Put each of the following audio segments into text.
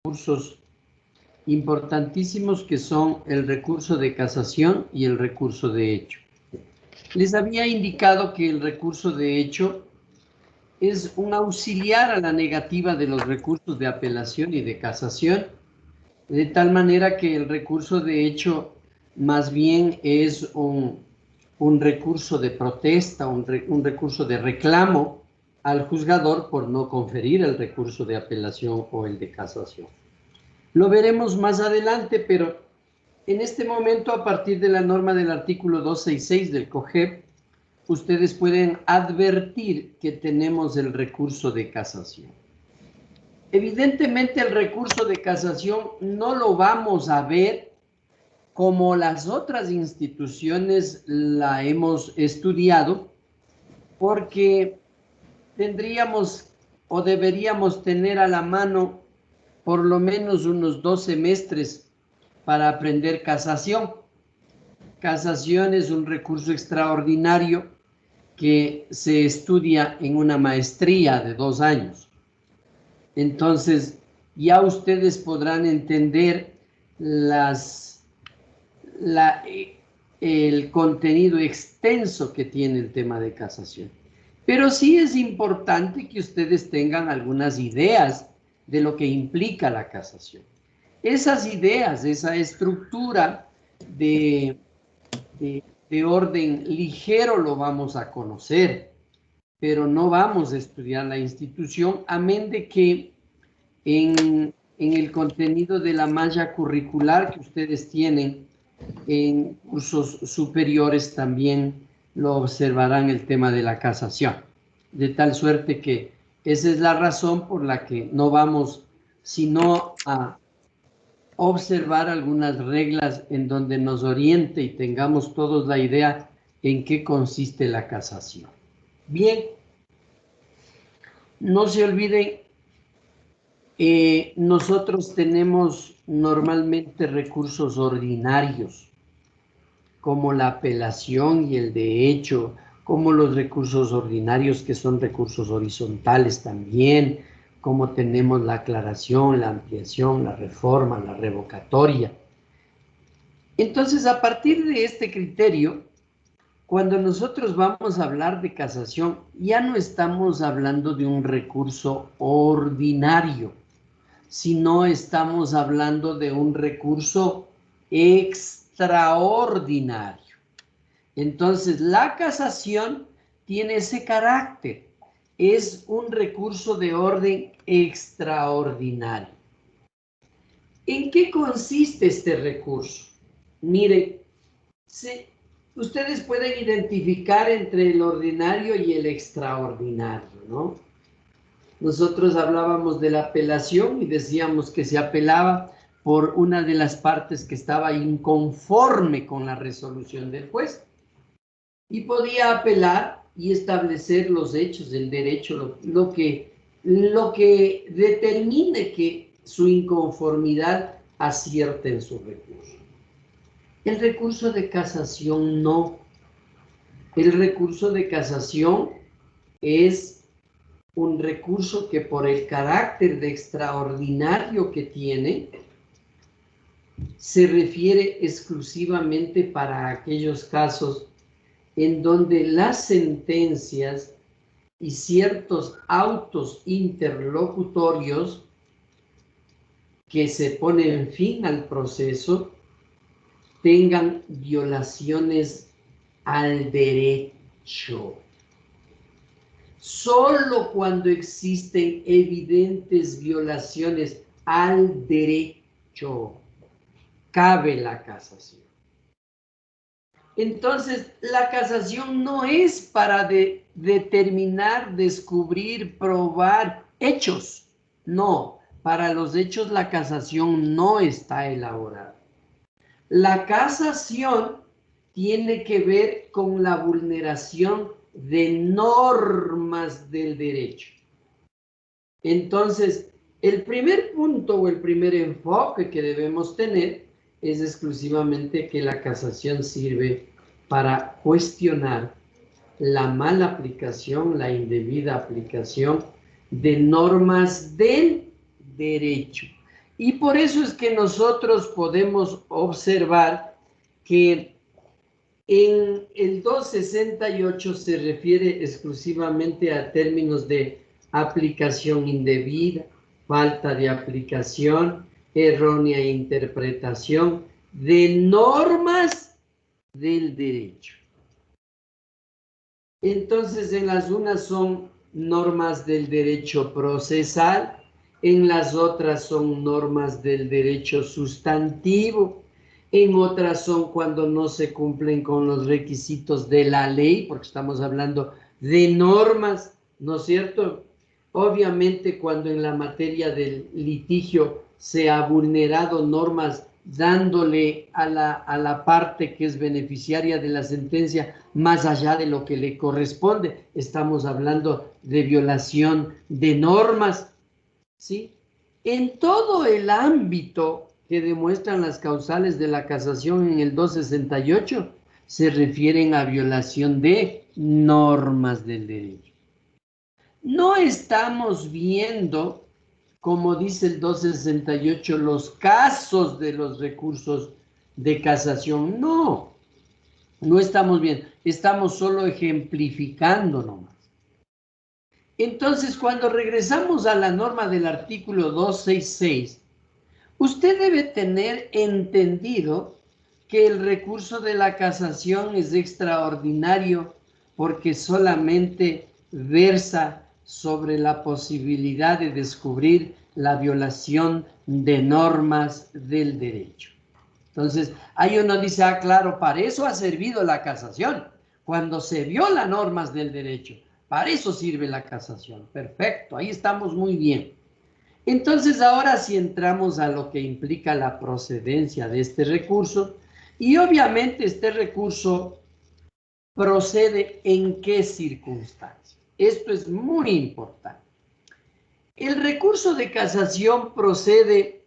recursos importantísimos que son el recurso de casación y el recurso de hecho. Les había indicado que el recurso de hecho es un auxiliar a la negativa de los recursos de apelación y de casación, de tal manera que el recurso de hecho más bien es un recurso de protesta, un recurso de reclamo al juzgador por no conferir el recurso de apelación o el de casación. Lo veremos más adelante, pero en este momento, a partir de la norma del artículo 266 del COGEP, ustedes pueden advertir que tenemos el recurso de casación. Evidentemente, el recurso de casación no lo vamos a ver como las otras instituciones la hemos estudiado, porque tendríamos o deberíamos tener a la mano por lo menos unos 2 semestres para aprender casación. Casación es un recurso extraordinario que se estudia en una maestría de 2 años. Entonces, ya ustedes podrán entender el contenido extenso que tiene el tema de casación. Pero sí es importante que ustedes tengan algunas ideas de lo que implica la casación. Esas ideas, esa estructura de orden ligero lo vamos a conocer, pero no vamos a estudiar la institución, amén de que en el contenido de la malla curricular que ustedes tienen en cursos superiores también lo observarán el tema de la casación. De tal suerte que esa es la razón por la que no vamos sino a observar algunas reglas en donde nos oriente y tengamos todos la idea en qué consiste la casación. Bien, no se olviden, nosotros tenemos normalmente recursos ordinarios, como la apelación y el de hecho, como los recursos ordinarios que son recursos horizontales también, como tenemos la aclaración, la ampliación, la reforma, la revocatoria. Entonces, a partir de este criterio, cuando nosotros vamos a hablar de casación, ya no estamos hablando de un recurso ordinario, sino estamos hablando de un recurso extraordinario. Entonces, la casación tiene ese carácter, es un recurso de orden extraordinario. ¿En qué consiste este recurso? Miren, ustedes pueden identificar entre el ordinario y el extraordinario, ¿no? Nosotros hablábamos de la apelación y decíamos que se apelaba por una de las partes que estaba inconforme con la resolución del juez y podía apelar y establecer los hechos del derecho, lo que determine que su inconformidad acierte en su recurso. El recurso de casación no. El recurso de casación es un recurso que por el carácter de extraordinario que tiene, se refiere exclusivamente para aquellos casos en donde las sentencias y ciertos autos interlocutorios que se ponen fin al proceso tengan violaciones al derecho. Solo cuando existen evidentes violaciones al derecho cabe la casación. Entonces, la casación no es para determinar, descubrir, probar hechos. No, para los hechos la casación no está elaborada. La casación tiene que ver con la vulneración de normas del derecho. Entonces, el primer punto o el primer enfoque que debemos tener es exclusivamente que la casación sirve para cuestionar la mala aplicación, la indebida aplicación de normas del derecho. Y por eso es que nosotros podemos observar que en el 268 se refiere exclusivamente a términos de aplicación indebida, falta de aplicación, errónea interpretación de normas del derecho. Entonces, en las unas son normas del derecho procesal, en las otras son normas del derecho sustantivo, en otras son cuando no se cumplen con los requisitos de la ley, porque estamos hablando de normas, ¿no es cierto? Obviamente, cuando en la materia del litigio se ha vulnerado normas dándole a la parte que es beneficiaria de la sentencia más allá de lo que le corresponde, estamos hablando de violación de normas, ¿sí? En todo el ámbito que demuestran las causales de la casación en el 268, se refieren a violación de normas del derecho. No estamos viendo, como dice el 268, los casos de los recursos de casación. No, no estamos viendo, estamos solo ejemplificando nomás. Entonces, cuando regresamos a la norma del artículo 266, usted debe tener entendido que el recurso de la casación es extraordinario porque solamente versa sobre la posibilidad de descubrir la violación de normas del derecho. Entonces, ahí uno dice, ah, claro, para eso ha servido la casación, cuando se viola normas del derecho. Para eso sirve la casación. Perfecto, ahí estamos muy bien. Entonces, ahora sí entramos a lo que implica la procedencia de este recurso. Y obviamente este recurso procede en qué circunstancias. Esto es muy importante. El recurso de casación procede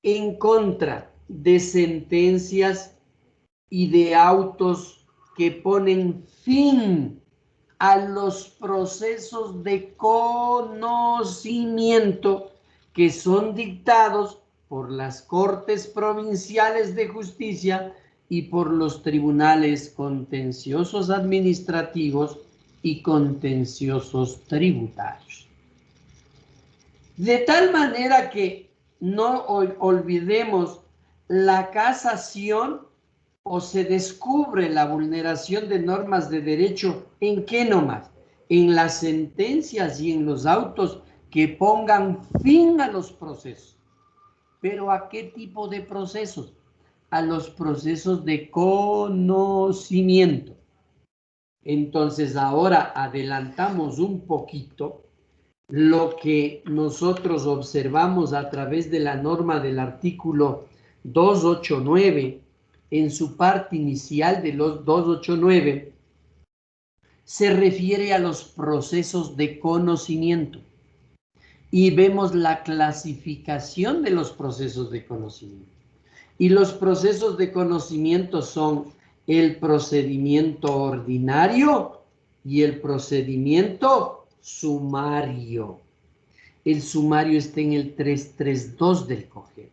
en contra de sentencias y de autos que ponen fin a los procesos de conocimiento que son dictados por las Cortes Provinciales de Justicia y por los tribunales contenciosos administrativos y contenciosos tributarios. De tal manera que no olvidemos la casación o se descubre la vulneración de normas de derecho, ¿en qué nomás? En las sentencias y en los autos que pongan fin a los procesos. ¿Pero a qué tipo de procesos? A los procesos de conocimiento. Entonces ahora adelantamos un poquito lo que nosotros observamos a través de la norma del artículo 289, en su parte inicial de los 289, se refiere a los procesos de conocimiento. Y vemos la clasificación de los procesos de conocimiento. Y los procesos de conocimiento son el procedimiento ordinario y el procedimiento sumario. El sumario está en el 332 del COGEP.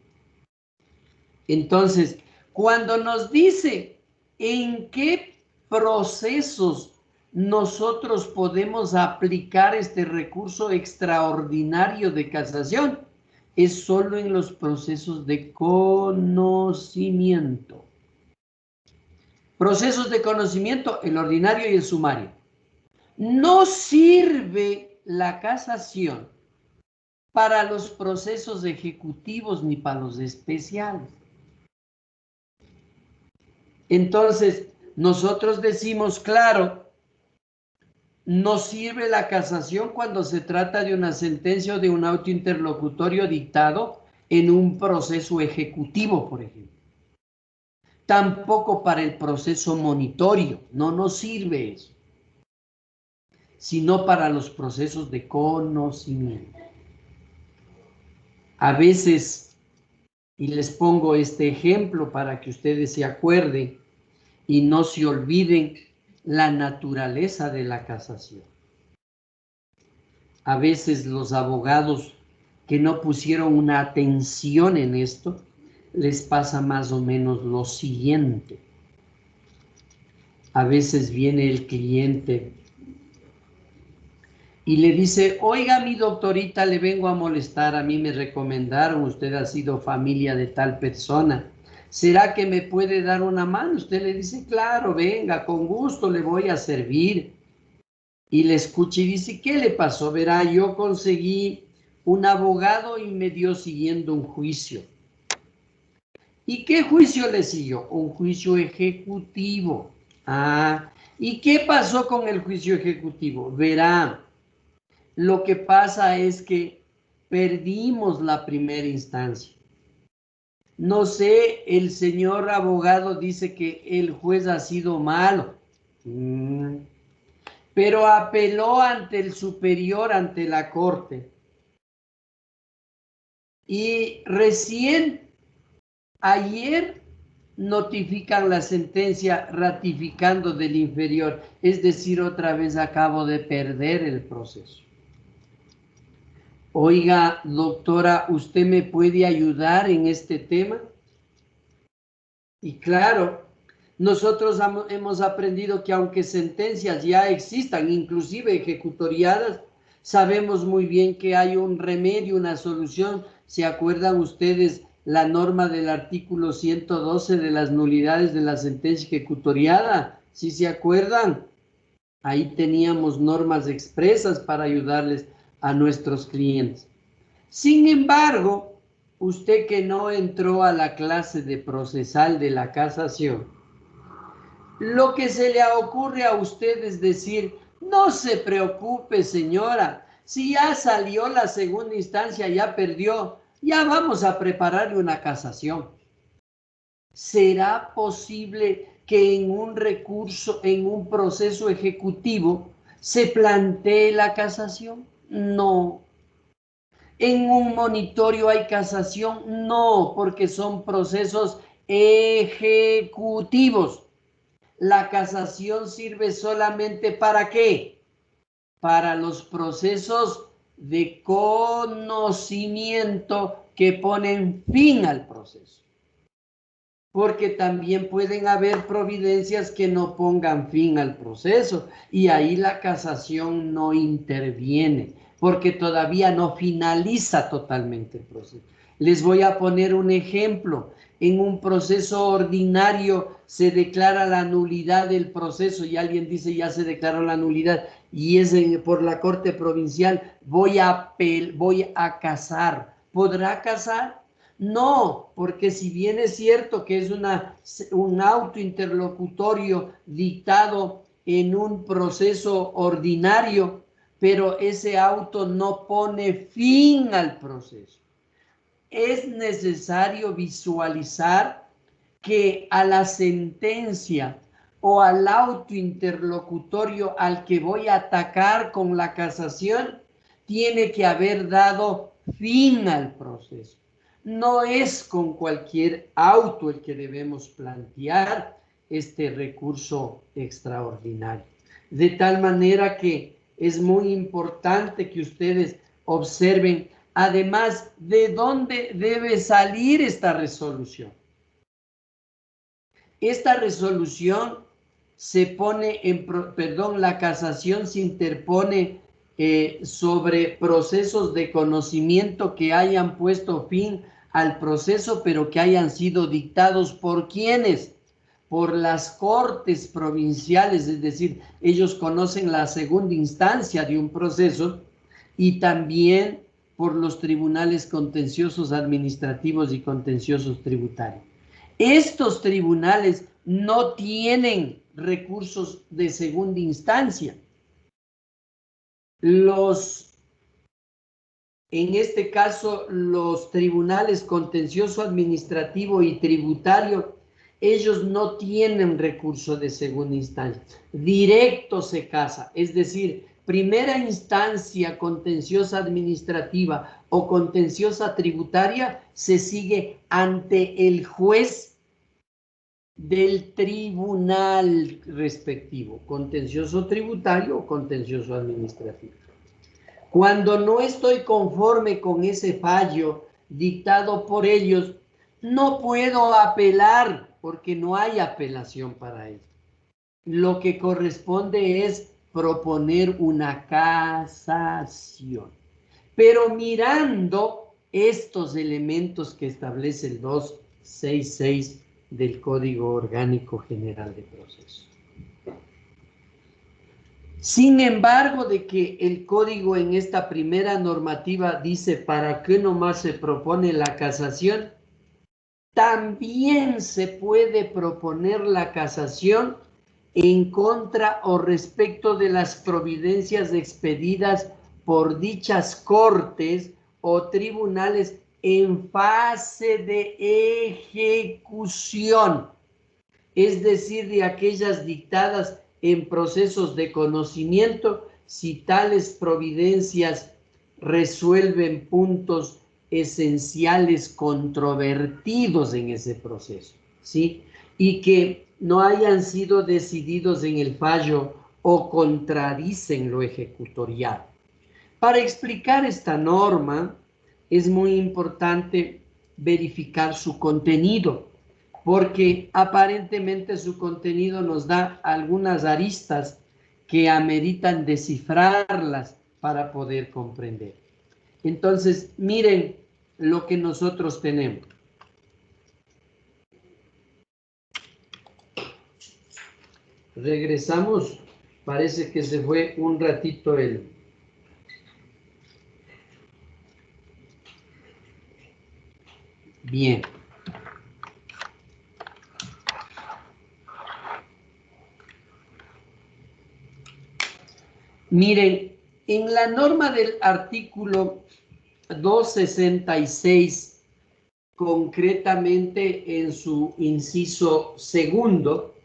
Entonces, cuando nos dice en qué procesos nosotros podemos aplicar este recurso extraordinario de casación, es solo en los procesos de conocimiento. Procesos de conocimiento, el ordinario y el sumario. No sirve la casación para los procesos ejecutivos ni para los especiales. Entonces, nosotros decimos, claro, no sirve la casación cuando se trata de una sentencia o de un auto interlocutorio dictado en un proceso ejecutivo, por ejemplo. Tampoco para el proceso monitorio, no nos sirve eso, sino para los procesos de conocimiento. A veces, y les pongo este ejemplo para que ustedes se acuerden y no se olviden la naturaleza de la casación. A veces los abogados que no pusieron una atención en esto, les pasa más o menos lo siguiente. A veces viene el cliente y le dice, oiga, mi doctorita, le vengo a molestar, a mí me recomendaron, usted ha sido familia de tal persona, ¿será que me puede dar una mano? Usted le dice, claro, venga, con gusto le voy a servir. Y le escucha y dice, ¿qué le pasó? Verá, yo conseguí un abogado y me dio siguiendo un juicio. ¿Y qué juicio le siguió? Un juicio ejecutivo. Ah, ¿y qué pasó con el juicio ejecutivo? Verá, lo que pasa es que perdimos la primera instancia. No sé, el señor abogado dice que el juez ha sido malo, pero apeló ante el superior, ante la corte. Y recién ayer notifican la sentencia ratificando del inferior, es decir, otra vez acabo de perder el proceso. Oiga, doctora, ¿usted me puede ayudar en este tema? Y claro, nosotros hemos aprendido que aunque sentencias ya existan, inclusive ejecutoriadas, sabemos muy bien que hay un remedio, una solución. ¿Se acuerdan ustedes la norma del artículo 112 de las nulidades de la sentencia ejecutoriada? ¿Sí se acuerdan? Ahí teníamos normas expresas para ayudarles a nuestros clientes. Sin embargo, usted que no entró a la clase de procesal de la casación, lo que se le ocurre a usted es decir, no se preocupe, señora, si ya salió la segunda instancia, ya perdió, ya vamos a prepararle una casación. ¿Será posible que en un recurso, en un proceso ejecutivo, se plantee la casación? No. ¿En un monitorio hay casación? No, porque son procesos ejecutivos. La casación sirve solamente ¿para qué? Para los procesos de conocimiento que ponen fin al proceso. Porque también pueden haber providencias que no pongan fin al proceso y ahí la casación no interviene porque todavía no finaliza totalmente el proceso. Les voy a poner un ejemplo. En un proceso ordinario se declara la nulidad del proceso y alguien dice ya se declaró la nulidad y es por la Corte Provincial, voy a casar. ¿Podrá casar? No, porque si bien es cierto que es un auto interlocutorio dictado en un proceso ordinario, pero ese auto no pone fin al proceso. Es necesario visualizar que a la sentencia o al auto interlocutorio al que voy a atacar con la casación, tiene que haber dado fin al proceso. No es con cualquier auto el que debemos plantear este recurso extraordinario. De tal manera que es muy importante que ustedes observen, además, de dónde debe salir esta resolución. Esta resolución se pone la casación se interpone sobre procesos de conocimiento que hayan puesto fin al proceso, pero que hayan sido dictados ¿por quiénes? Por las cortes provinciales, es decir, ellos conocen la segunda instancia de un proceso y también por los tribunales contenciosos administrativos y contenciosos tributarios. Estos tribunales no tienen recursos de segunda instancia. En este caso, los tribunales contencioso administrativo y tributario, ellos no tienen recurso de segunda instancia. Directo se casa, es decir, primera instancia contenciosa administrativa o contenciosa tributaria se sigue ante el juez del tribunal respectivo, contencioso tributario o contencioso administrativo. Cuando no estoy conforme con ese fallo dictado por ellos, no puedo apelar porque no hay apelación para eso. Lo que corresponde es proponer una casación. Pero mirando estos elementos que establece el 266 del Código Orgánico General de Procesos. Sin embargo, de que el código en esta primera normativa dice para qué nomás se propone la casación, también se puede proponer la casación en contra o respecto de las providencias expedidas por dichas cortes o tribunales en fase de ejecución, es decir, de aquellas dictadas en procesos de conocimiento, si tales providencias resuelven puntos esenciales controvertidos en ese proceso, ¿sí? Y que no hayan sido decididos en el fallo o contradicen lo ejecutorial. Para explicar esta norma, es muy importante verificar su contenido, porque aparentemente su contenido nos da algunas aristas que ameritan descifrarlas para poder comprender. Entonces, miren lo que nosotros tenemos. Regresamos, parece que se fue un ratito el... Bien. Miren, en la norma del artículo 266, concretamente en su inciso segundo,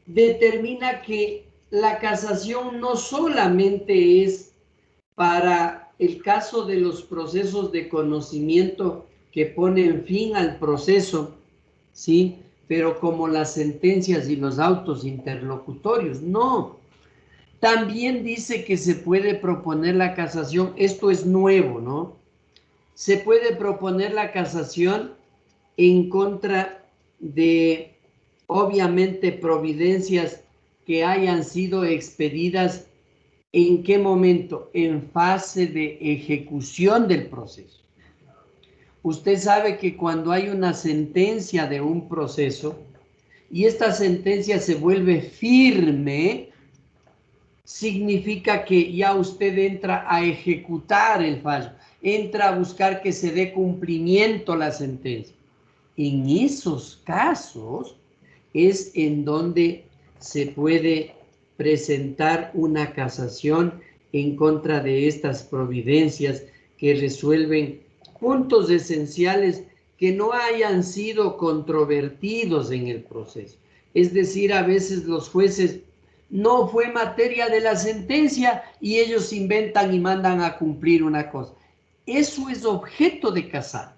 determina que la casación no solamente es para el caso de los procesos de conocimiento que ponen fin al proceso, ¿sí? Pero como las sentencias y los autos interlocutorios, no. También dice que se puede proponer la casación, esto es nuevo, ¿no? Se puede proponer la casación en contra de, obviamente, providencias que hayan sido expedidas. ¿En qué momento? En fase de ejecución del proceso. Usted sabe que cuando hay una sentencia de un proceso y esta sentencia se vuelve firme, significa que ya usted entra a ejecutar el fallo, entra a buscar que se dé cumplimiento la sentencia. En esos casos es en donde se puede presentar una casación en contra de estas providencias que resuelven puntos esenciales que no hayan sido controvertidos en el proceso. Es decir, a veces los jueces no fue materia de la sentencia y ellos inventan y mandan a cumplir una cosa. Eso es objeto de casar,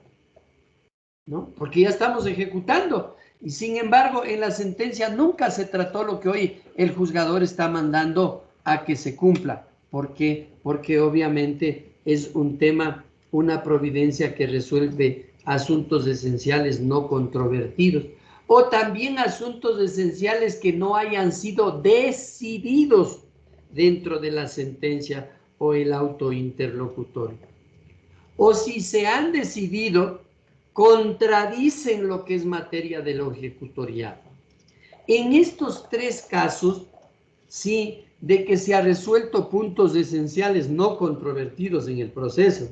¿no? Porque ya estamos ejecutando. Y sin embargo, en la sentencia nunca se trató lo que hoy el juzgador está mandando a que se cumpla. ¿Por qué? Porque obviamente es un tema, una providencia que resuelve asuntos esenciales no controvertidos. O también asuntos esenciales que no hayan sido decididos dentro de la sentencia o el auto interlocutorio. O si se han decidido, contradicen lo que es materia de lo ejecutorial. En estos tres casos, sí, de que se ha resuelto puntos esenciales no controvertidos en el proceso,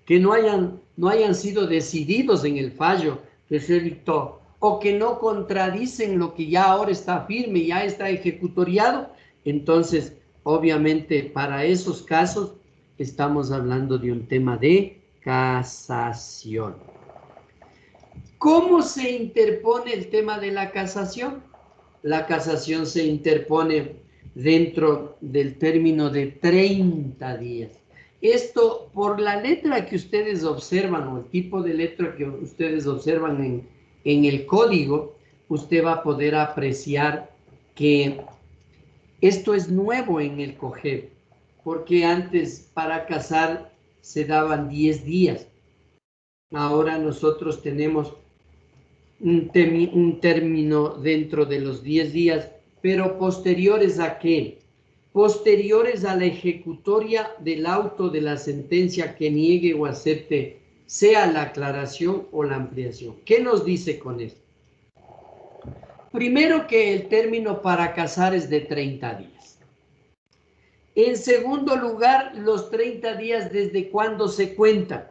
que no hayan sido decididos en el fallo que se dictó, o que no contradicen lo que ya ahora está firme, ya está ejecutoriado, entonces, obviamente, para esos casos, estamos hablando de un tema de casación. ¿Cómo se interpone el tema de la casación? La casación se interpone dentro del término de 30 días. Esto, por la letra que ustedes observan, o el tipo de letra que ustedes observan en el código, usted va a poder apreciar que esto es nuevo en el COGEB. porque antes para casar se daban 10 días. Ahora nosotros tenemos un término dentro de los 10 días, pero posteriores ¿a qué? Posteriores a la ejecutoria del auto de la sentencia que niegue o acepte, sea la aclaración o la ampliación. ¿Qué nos dice con esto? Primero, que el término para casar es de 30 días. En segundo lugar, los 30 días desde cuándo se cuentan.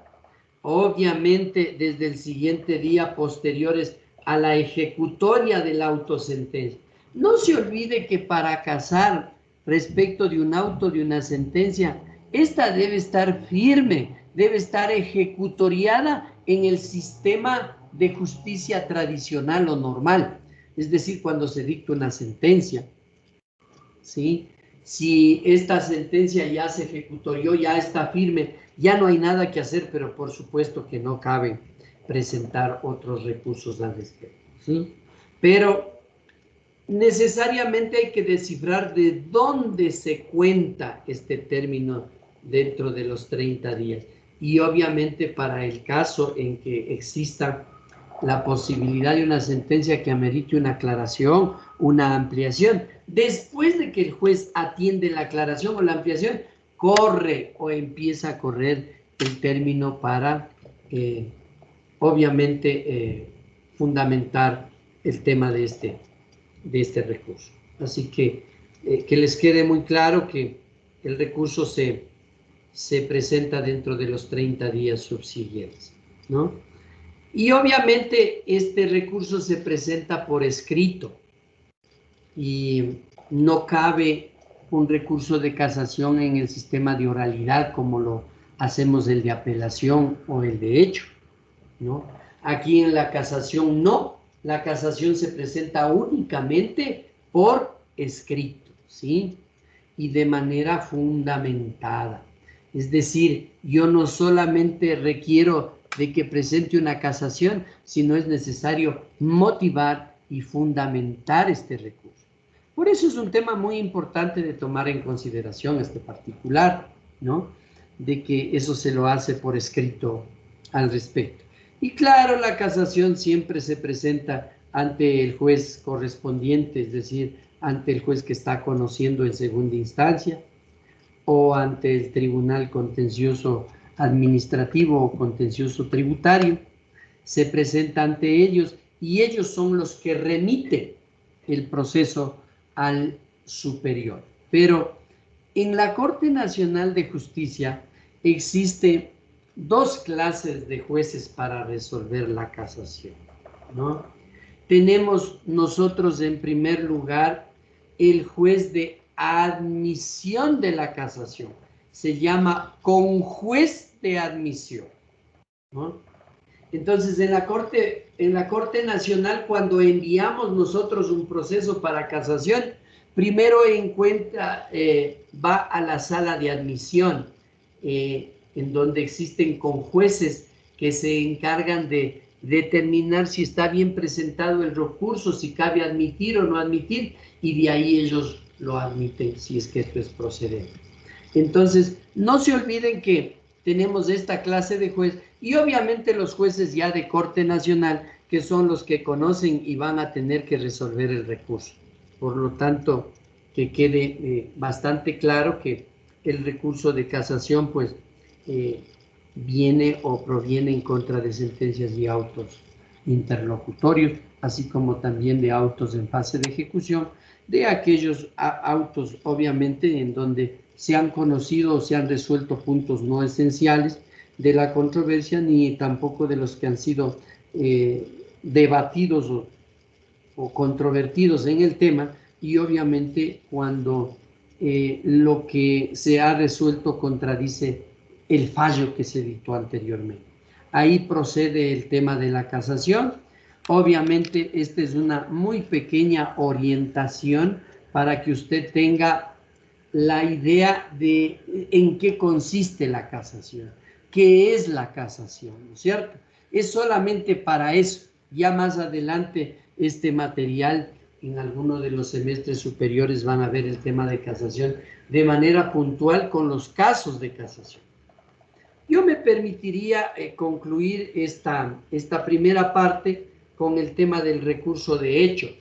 Obviamente desde el siguiente día posteriores a la ejecutoria de la autosentencia. No se olvide que para casar respecto de un auto, de una sentencia, esta debe estar firme, debe estar ejecutoriada en el sistema de justicia tradicional o normal. Es decir, cuando se dicta una sentencia, ¿sí? Si esta sentencia ya se ejecutorió, ya está firme, ya no hay nada que hacer, pero por supuesto que no cabe presentar otros recursos al respecto, ¿sí? Pero necesariamente hay que descifrar de dónde se cuenta este término dentro de los 30 días. Y obviamente para el caso en que exista la posibilidad de una sentencia que amerite una aclaración, una ampliación, después de que el juez atiende la aclaración o la ampliación, corre o empieza a correr el término para, obviamente, fundamentar el tema de este recurso. Así que les quede muy claro que el recurso se presenta dentro de los 30 días subsiguientes, ¿no? Y obviamente este recurso se presenta por escrito y no cabe un recurso de casación en el sistema de oralidad como lo hacemos el de apelación o el de hecho, ¿no? Aquí en la casación no, la casación se presenta únicamente por escrito, ¿sí? Y de manera fundamentada. Es decir, yo no solamente requiero de que presente una casación, sino es necesario motivar y fundamentar este recurso. Por eso es un tema muy importante de tomar en consideración este particular, ¿no? De que eso se lo hace por escrito al respecto. Y claro, la casación siempre se presenta ante el juez correspondiente, es decir, ante el juez que está conociendo en segunda instancia, o ante el Tribunal Contencioso Administrativo o Contencioso Tributario, se presenta ante ellos y ellos son los que remiten el proceso al superior. Pero en la Corte Nacional de Justicia existen dos clases de jueces para resolver la casación, ¿no? Tenemos nosotros en primer lugar el juez de admisión de la casación. Se llama conjuez de admisión, ¿no? Entonces, en la Corte Nacional, cuando enviamos nosotros un proceso para casación, primero va a la sala de admisión, en donde existen conjueces que se encargan de determinar si está bien presentado el recurso, si cabe admitir o no admitir, y de ahí ellos lo admiten si es que esto es procedente. Entonces, no se olviden que tenemos esta clase de juez y obviamente los jueces ya de Corte Nacional, que son los que conocen y van a tener que resolver el recurso. Por lo tanto, que quede bastante claro que el recurso de casación, pues, viene o proviene en contra de sentencias y autos interlocutorios, así como también de autos en fase de ejecución, de aquellos autos, obviamente, en donde se han conocido o se han resuelto puntos no esenciales de la controversia, ni tampoco de los que han sido debatidos o controvertidos en el tema, y obviamente cuando lo que se ha resuelto contradice el fallo que se dictó anteriormente. Ahí procede el tema de la casación. Obviamente esta es una muy pequeña orientación para que usted tenga la idea de en qué consiste la casación, qué es la casación, ¿no es cierto? Es solamente para eso. Ya más adelante este material en alguno de los semestres superiores van a ver el tema de casación de manera puntual con los casos de casación. Yo me permitiría concluir esta primera parte con el tema del recurso de hecho,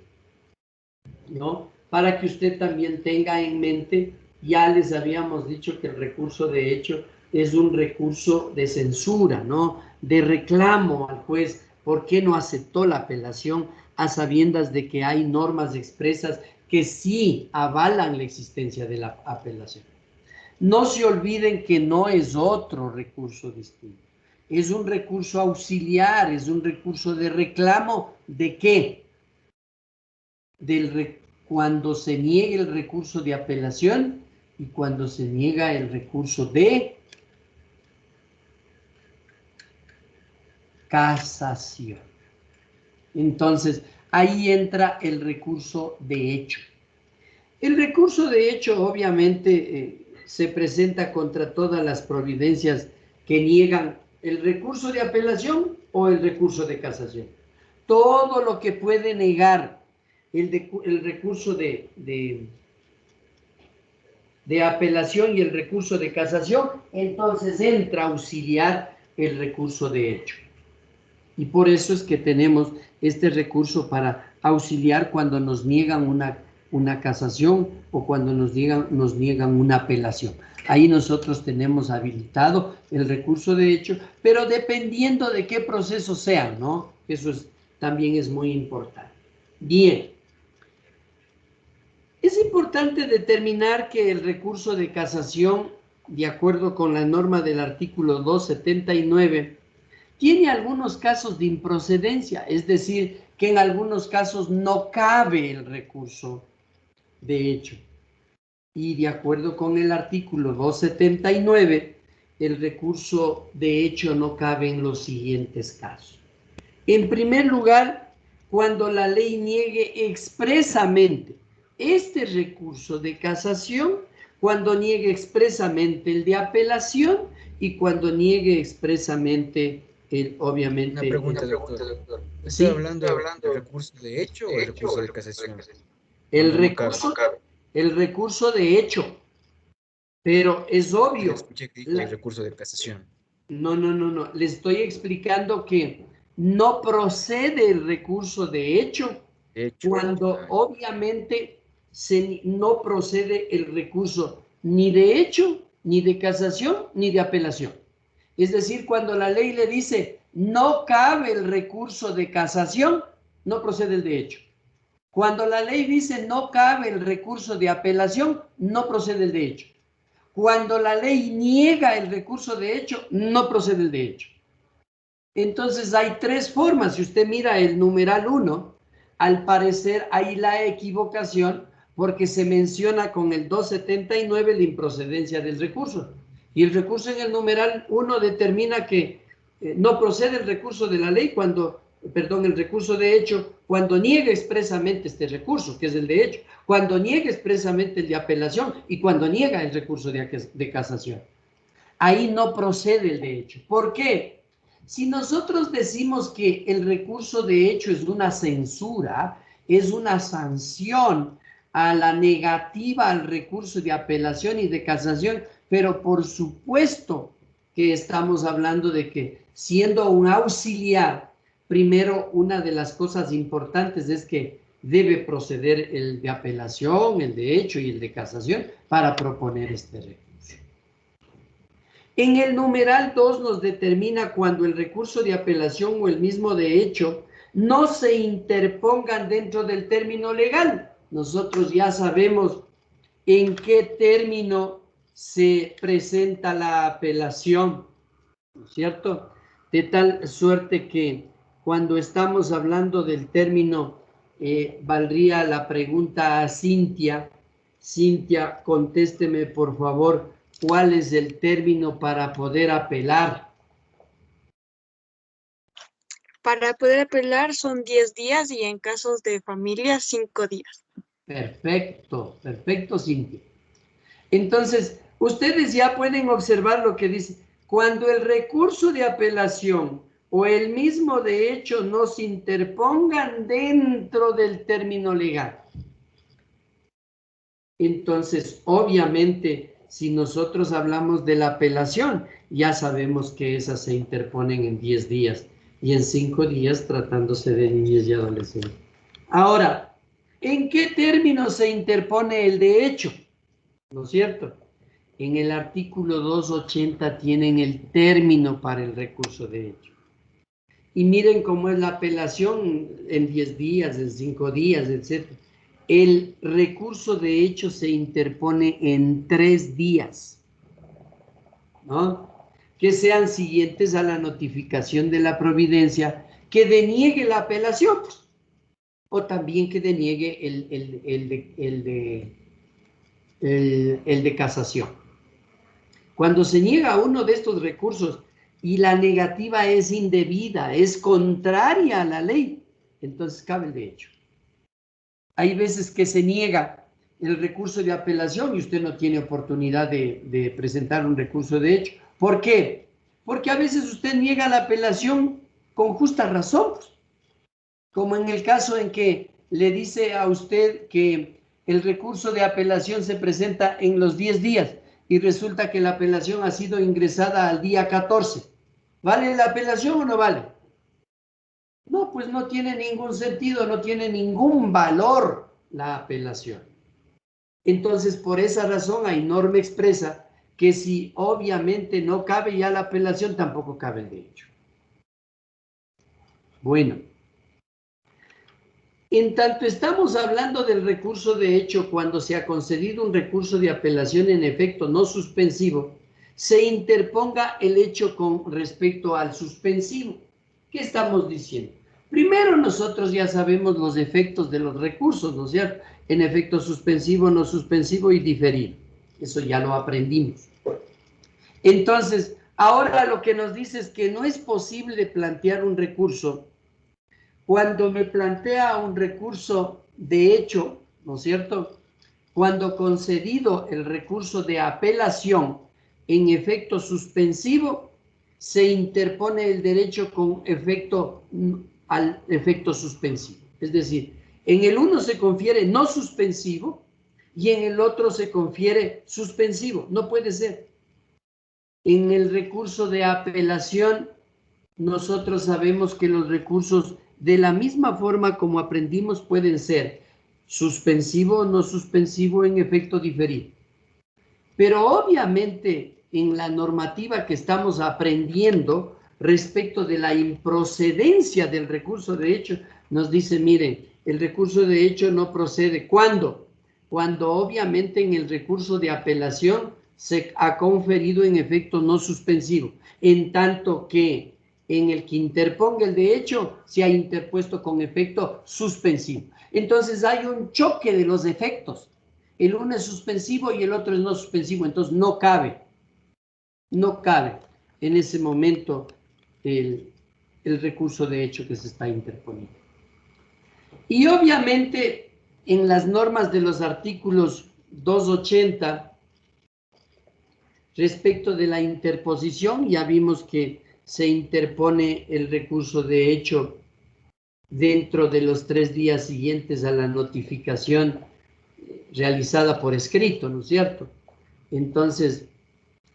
¿no? Para que usted también tenga en mente, ya les habíamos dicho que el recurso de hecho es un recurso de censura, ¿no? De reclamo al juez, ¿por qué no aceptó la apelación a sabiendas de que hay normas expresas que sí avalan la existencia de la apelación? No se olviden que no es otro recurso distinto. Es un recurso auxiliar, es un recurso de reclamo. ¿De qué? Cuando se niegue el recurso de apelación y cuando se niega el recurso de casación. Entonces, ahí entra el recurso de hecho. El recurso de hecho, obviamente, se presenta contra todas las providencias que niegan el recurso de apelación o el recurso de casación. Todo lo que puede negar el recurso de apelación y el recurso de casación, entonces entra a auxiliar el recurso de hecho. Y por eso es que tenemos este recurso para auxiliar cuando nos niegan una casación o cuando nos niegan una apelación. Ahí nosotros tenemos habilitado el recurso de hecho, pero dependiendo de qué proceso sea, ¿no? Eso también es muy importante. Bien. Es importante determinar que el recurso de casación, de acuerdo con la norma del artículo 279, tiene algunos casos de improcedencia, es decir, que en algunos casos no cabe el recurso de hecho. Y de acuerdo con el artículo 279, el recurso de hecho no cabe en los siguientes casos. En primer lugar, cuando la ley niegue expresamente este recurso de casación, cuando niegue expresamente el de apelación y cuando niegue expresamente obviamente... Una pregunta, doctor. ¿Está hablando del recurso de hecho o el recurso de casación? El Cuando no cabe. recurso de hecho, pero es obvio. Escuché que dijo el recurso de casación. No. Le estoy explicando que no procede el recurso de hecho cuando obviamente no procede el recurso ni de hecho, ni de casación, ni de apelación. Es decir, cuando la ley le dice no cabe el recurso de casación, no procede el de hecho. Cuando la ley dice no cabe el recurso de apelación, no procede el de hecho. Cuando la ley niega el recurso de hecho, no procede el de hecho. Entonces hay tres formas. Si usted mira el numeral 1, al parecer hay la equivocación porque se menciona con el 279 la improcedencia del recurso. Y el recurso en el numeral 1 determina que no procede el recurso de la ley el recurso de hecho, cuando niegue expresamente este recurso, que es el de hecho, cuando niegue expresamente el de apelación y cuando niega el recurso de casación. Ahí no procede el de hecho. ¿Por qué? Si nosotros decimos que el recurso de hecho es una censura, es una sanción a la negativa al recurso de apelación y de casación, pero por supuesto que estamos hablando de que siendo un auxiliar, primero una de las cosas importantes es que debe proceder el de apelación, el de hecho y el de casación para proponer este recurso. En el numeral 2 nos determina cuando el recurso de apelación o el mismo de hecho no se interpongan dentro del término legal. Nosotros ya sabemos en qué término se presenta la apelación, ¿no es cierto? De tal suerte que cuando estamos hablando del término, valdría la pregunta a Cintia. Cintia, contésteme por favor, ¿cuál es el término para poder apelar? Para poder apelar son 10 días y en casos de familia 5 días. Perfecto, Cintia. Entonces, ustedes ya pueden observar lo que dice. Cuando el recurso de apelación o el mismo de hecho no se interpongan dentro del término legal. Entonces, obviamente, si nosotros hablamos de la apelación, ya sabemos que esas se interponen en 10 días y en 5 días tratándose de niños y adolescentes. Ahora, ¿en qué términos se interpone el de hecho? ¿No es cierto? En el artículo 280 tienen el término para el recurso de hecho. Y miren cómo es la apelación en 10 días, en 5 días, etc. El recurso de hecho se interpone en 3 días, ¿no? Que sean siguientes a la notificación de la providencia que deniegue la apelación, pues, o también que deniegue el de casación. Cuando se niega uno de estos recursos y la negativa es indebida, es contraria a la ley, entonces cabe el de hecho. Hay veces que se niega el recurso de apelación y usted no tiene oportunidad de presentar un recurso de hecho. ¿Por qué? Porque a veces usted niega la apelación con justa razón, como en el caso en que le dice a usted que el recurso de apelación se presenta en los 10 días y resulta que la apelación ha sido ingresada al día 14. ¿Vale la apelación o no vale? No, pues no tiene ningún sentido, no tiene ningún valor la apelación. Entonces, por esa razón, hay norma expresa que si obviamente no cabe ya la apelación, tampoco cabe el de hecho. Bueno, en tanto estamos hablando del recurso de hecho, cuando se ha concedido un recurso de apelación en efecto no suspensivo, se interponga el hecho con respecto al suspensivo. ¿Qué estamos diciendo? Primero, nosotros ya sabemos los efectos de los recursos, ¿no es cierto? En efecto suspensivo, no suspensivo y diferido. Eso ya lo aprendimos. Entonces, ahora lo que nos dice es que no es posible plantear un recurso cuando me plantea un recurso de hecho, ¿no es cierto? Cuando concedido el recurso de apelación en efecto suspensivo, se interpone el derecho con efecto al efecto suspensivo. Es decir, en el uno se confiere no suspensivo y en el otro se confiere suspensivo. No puede ser. En el recurso de apelación, nosotros sabemos que los recursos, de la misma forma como aprendimos, pueden ser suspensivo o no suspensivo en efecto diferido. Pero obviamente en la normativa que estamos aprendiendo respecto de la improcedencia del recurso de hecho, nos dice, miren, el recurso de hecho no procede. ¿Cuándo? Cuando obviamente en el recurso de apelación se ha conferido en efecto no suspensivo, en tanto que en el que interponga el de hecho se ha interpuesto con efecto suspensivo. Entonces hay un choque de los efectos. El uno es suspensivo y el otro es no suspensivo, entonces no cabe en ese momento el recurso de hecho que se está interponiendo. Y obviamente en las normas de los artículos 280, respecto de la interposición, ya vimos que se interpone el recurso de hecho dentro de los 3 días siguientes a la notificación realizada por escrito, ¿no es cierto? Entonces,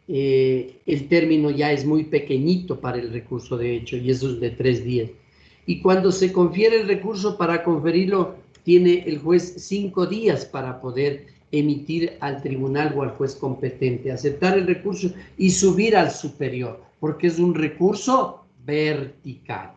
el término ya es muy pequeñito para el recurso de hecho y eso es de 3 días. Y cuando se confiere el recurso, para conferirlo, tiene el juez 5 días para poder emitir al tribunal o al juez competente, aceptar el recurso y subir al superior, porque es un recurso vertical.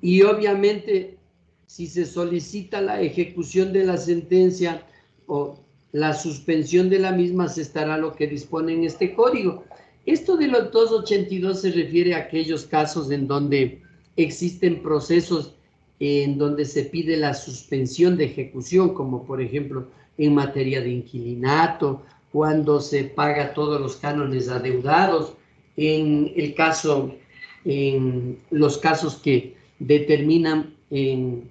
Y obviamente, si se solicita la ejecución de la sentencia o la suspensión de la misma, se estará lo que dispone en este código. Esto de los 282 se refiere a aquellos casos en donde existen procesos en donde se pide la suspensión de ejecución, como por ejemplo en materia de inquilinato, cuando se paga todos los cánones adeudados, en los casos que determinan en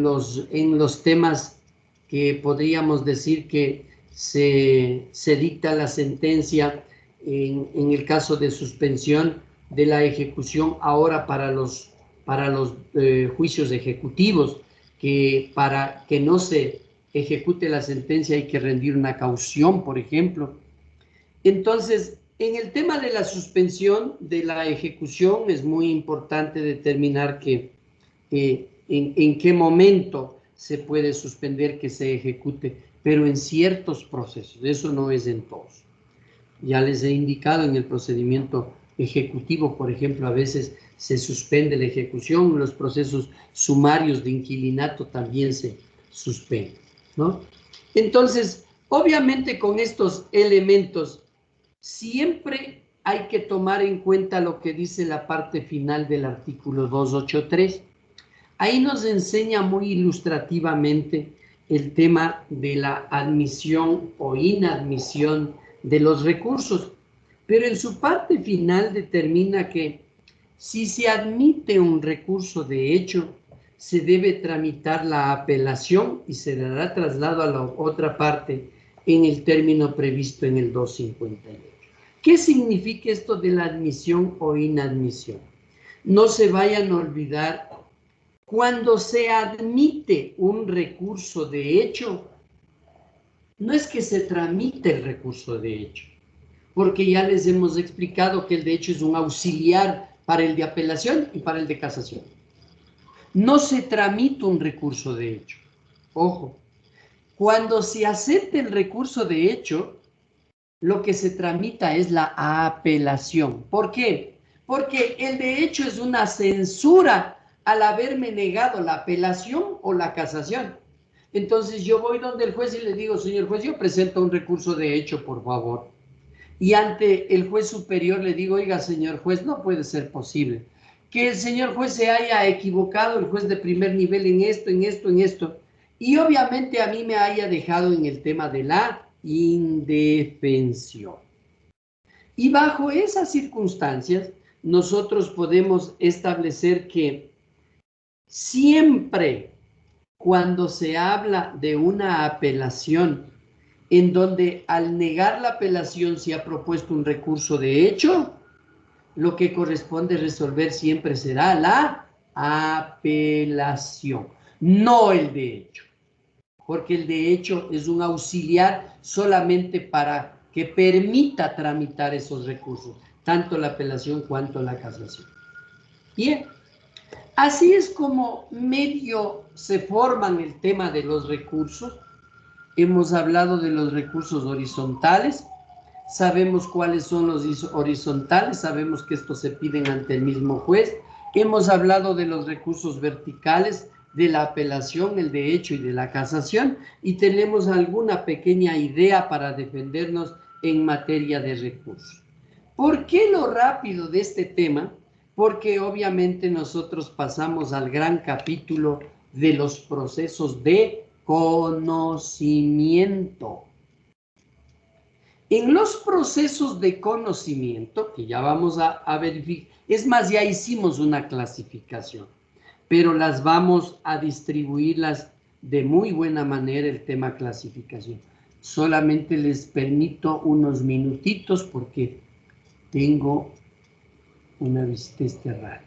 los temas que podríamos decir que se dicta la sentencia en el caso de suspensión de la ejecución ahora para los juicios ejecutivos, que para que no se ejecute la sentencia hay que rendir una caución, por ejemplo. Entonces, en el tema de la suspensión de la ejecución es muy importante determinar que en qué momento se puede suspender que se ejecute, pero en ciertos procesos, eso no es en todos. Ya les he indicado en el procedimiento ejecutivo, por ejemplo, a veces se suspende la ejecución, los procesos sumarios de inquilinato también se suspenden, ¿no? Entonces, obviamente con estos elementos, siempre hay que tomar en cuenta lo que dice la parte final del artículo 283. Ahí nos enseña muy ilustrativamente el tema de la admisión o inadmisión de los recursos, pero en su parte final determina que si se admite un recurso de hecho, se debe tramitar la apelación y se dará traslado a la otra parte en el término previsto en el 258. ¿Qué significa esto de la admisión o inadmisión? No se vayan a olvidar, cuando se admite un recurso de hecho, no es que se tramite el recurso de hecho, porque ya les hemos explicado que el de hecho es un auxiliar para el de apelación y para el de casación. No se tramita un recurso de hecho. Ojo, cuando se acepta el recurso de hecho, lo que se tramita es la apelación. ¿Por qué? Porque el de hecho es una censura al haberme negado la apelación o la casación. Entonces yo voy donde el juez y le digo, señor juez, yo presento un recurso de hecho, por favor. Y ante el juez superior le digo, oiga, señor juez, no puede ser posible que el señor juez se haya equivocado, el juez de primer nivel en esto, en esto, en esto, y obviamente a mí me haya dejado en el tema de la indefensión. Y bajo esas circunstancias, nosotros podemos establecer que siempre cuando se habla de una apelación en donde al negar la apelación se ha propuesto un recurso de hecho, lo que corresponde resolver siempre será la apelación, no el de hecho, porque el de hecho es un auxiliar solamente para que permita tramitar esos recursos, tanto la apelación cuanto la casación. Bien, así es como medio se forman el tema de los recursos. Hemos hablado de los recursos horizontales, sabemos cuáles son los horizontales, sabemos que estos se piden ante el mismo juez. Hemos hablado de los recursos verticales, de la apelación, el de hecho y de la casación, y tenemos alguna pequeña idea para defendernos en materia de recursos. ¿Por qué lo rápido de este tema? Porque obviamente nosotros pasamos al gran capítulo de los procesos de conocimiento. En los procesos de conocimiento, que ya vamos a verificar, es más, ya hicimos una clasificación, pero las vamos a distribuirlas de muy buena manera el tema clasificación. Solamente les permito unos minutitos porque tengo una visita este rato.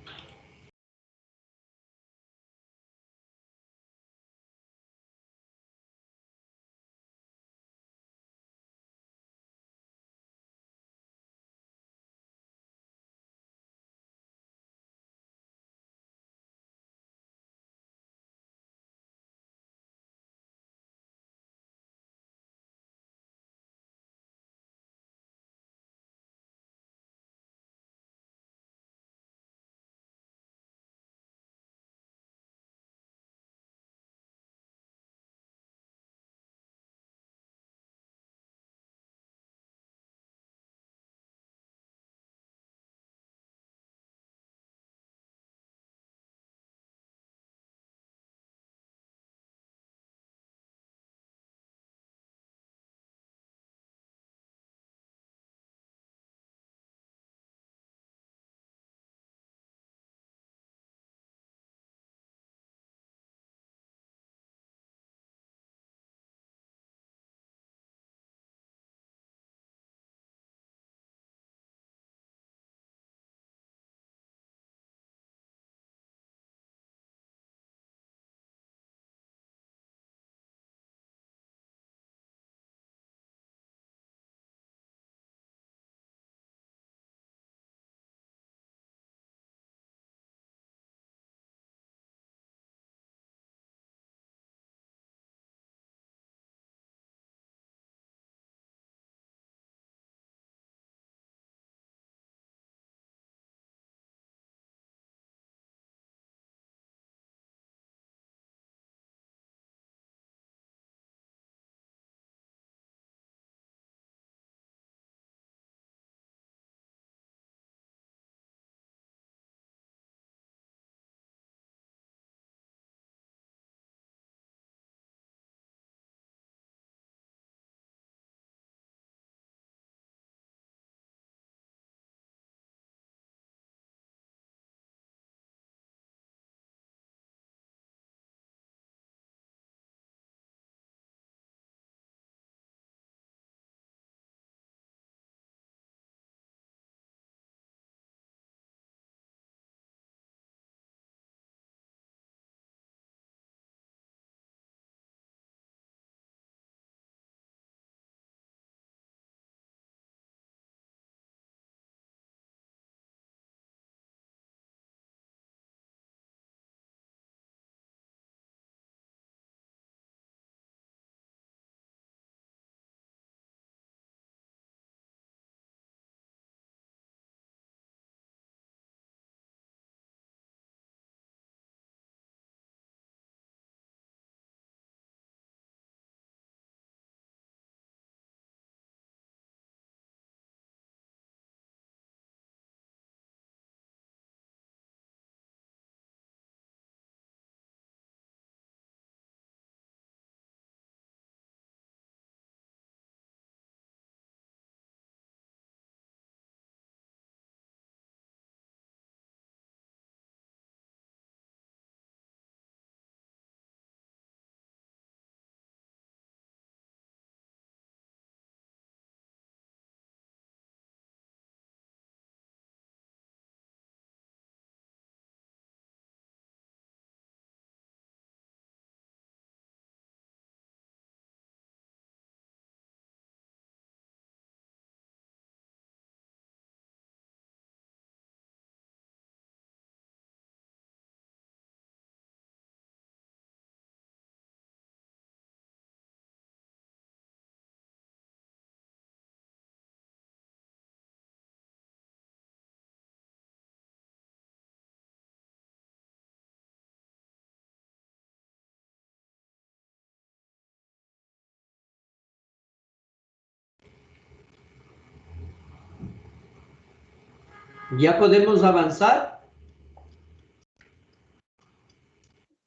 ¿Ya podemos avanzar?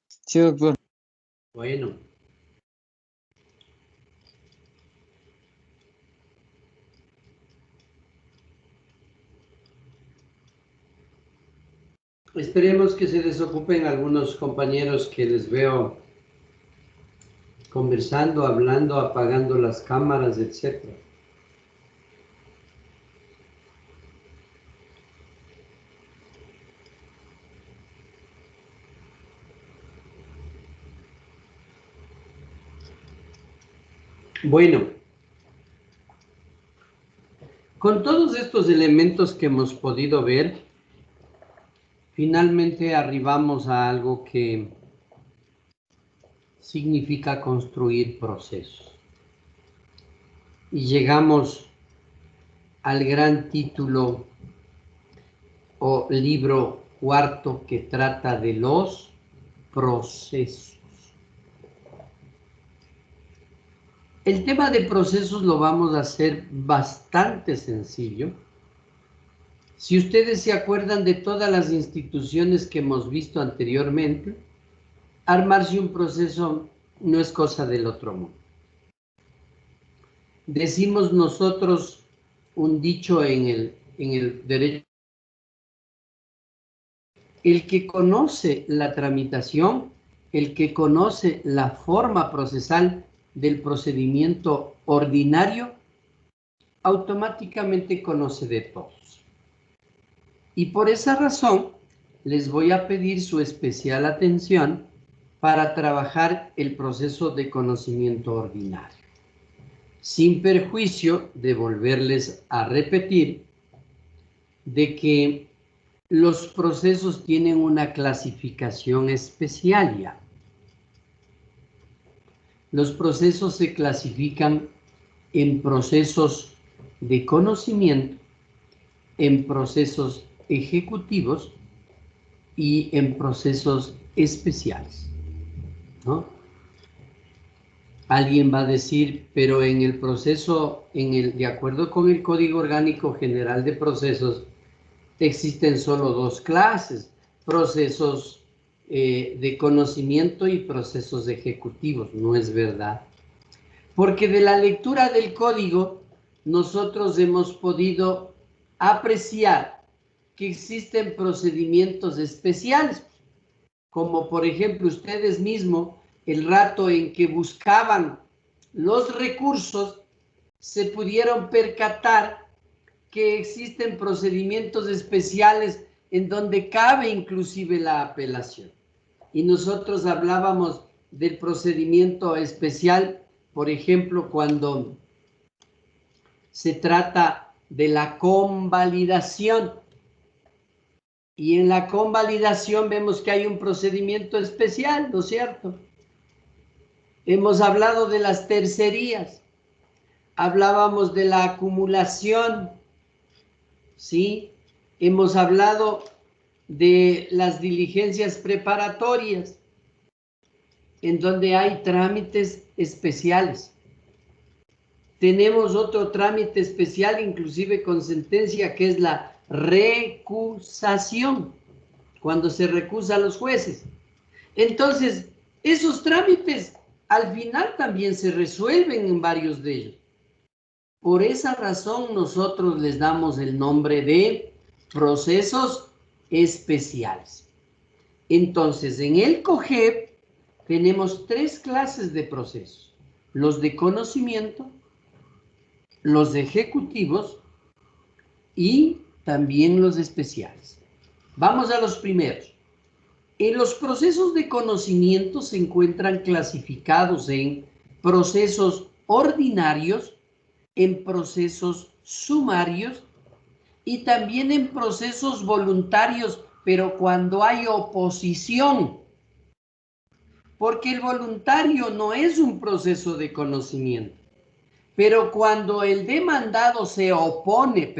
Sí, doctor. Bueno. Esperemos que se desocupen algunos compañeros que les veo conversando, hablando, apagando las cámaras, etc. Bueno, con todos estos elementos que hemos podido ver, finalmente arribamos a algo que significa construir procesos. Y llegamos al gran título o libro cuarto que trata de los procesos. El tema de procesos lo vamos a hacer bastante sencillo. Si ustedes se acuerdan de todas las instituciones que hemos visto anteriormente, armarse un proceso no es cosa del otro mundo. Decimos nosotros un dicho en el derecho: el que conoce la tramitación, el que conoce la forma procesal del procedimiento ordinario, automáticamente conoce de todos. Y por esa razón, les voy a pedir su especial atención para trabajar el proceso de conocimiento ordinario, sin perjuicio de volverles a repetir de que los procesos tienen una clasificación especial ya. Los procesos se clasifican en procesos de conocimiento, en procesos ejecutivos y en procesos especiales, ¿no? Alguien va a decir, pero en el proceso, de acuerdo con el Código Orgánico General de Procesos, existen solo dos clases: procesos de conocimiento y procesos ejecutivos. No es verdad, porque de la lectura del código nosotros hemos podido apreciar que existen procedimientos especiales, como por ejemplo ustedes mismos, el rato en que buscaban los recursos, se pudieron percatar que existen procedimientos especiales en donde cabe inclusive la apelación. Y nosotros hablábamos del procedimiento especial, por ejemplo, cuando se trata de la convalidación. Y en la convalidación vemos que hay un procedimiento especial, ¿no es cierto? Hemos hablado de las tercerías, hablábamos de la acumulación, ¿sí? Hemos hablado de las diligencias preparatorias, en donde hay trámites especiales. Tenemos otro trámite especial, inclusive con sentencia, que es la recusación, cuando se recusa a los jueces. Entonces, esos trámites al final también se resuelven en varios de ellos. Por esa razón nosotros les damos el nombre de procesos especiales. Entonces, en el COGEP tenemos tres clases de procesos: los de conocimiento, los de ejecutivos y también los especiales. Vamos a los primeros. En los procesos de conocimiento se encuentran clasificados en procesos ordinarios, en procesos sumarios y también en procesos voluntarios, pero cuando hay oposición. Porque el voluntario no es un proceso de conocimiento. Pero cuando el demandado se opone,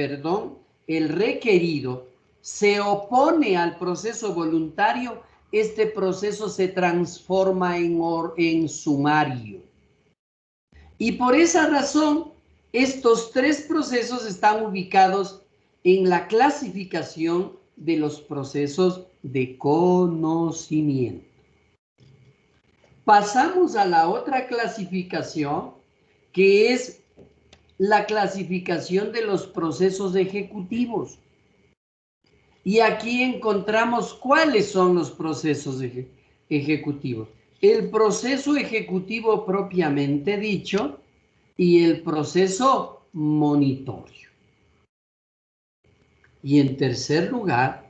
el requerido se opone al proceso voluntario, este proceso se transforma en sumario. Y por esa razón, estos tres procesos están ubicados en la clasificación de los procesos de conocimiento. Pasamos a la otra clasificación, que es la clasificación de los procesos ejecutivos. Y aquí encontramos cuáles son los procesos ejecutivos. El proceso ejecutivo propiamente dicho y el proceso monitorio. Y en tercer lugar,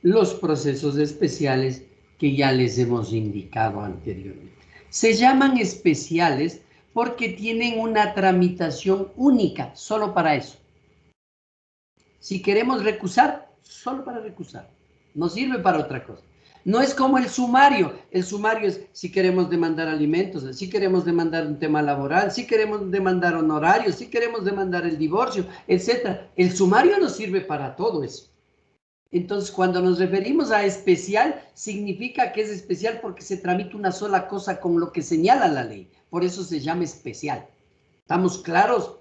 los procesos especiales que ya les hemos indicado anteriormente. Se llaman especiales porque tienen una tramitación única, solo para eso. Si queremos recusar, solo para recusar. No sirve para otra cosa. No es como el sumario. El sumario es si queremos demandar alimentos, si queremos demandar un tema laboral, si queremos demandar honorarios, si queremos demandar el divorcio, etc. El sumario nos sirve para todo eso. Entonces, cuando nos referimos a especial, significa que es especial porque se tramita una sola cosa con lo que señala la ley. Por eso se llama especial. ¿Estamos claros?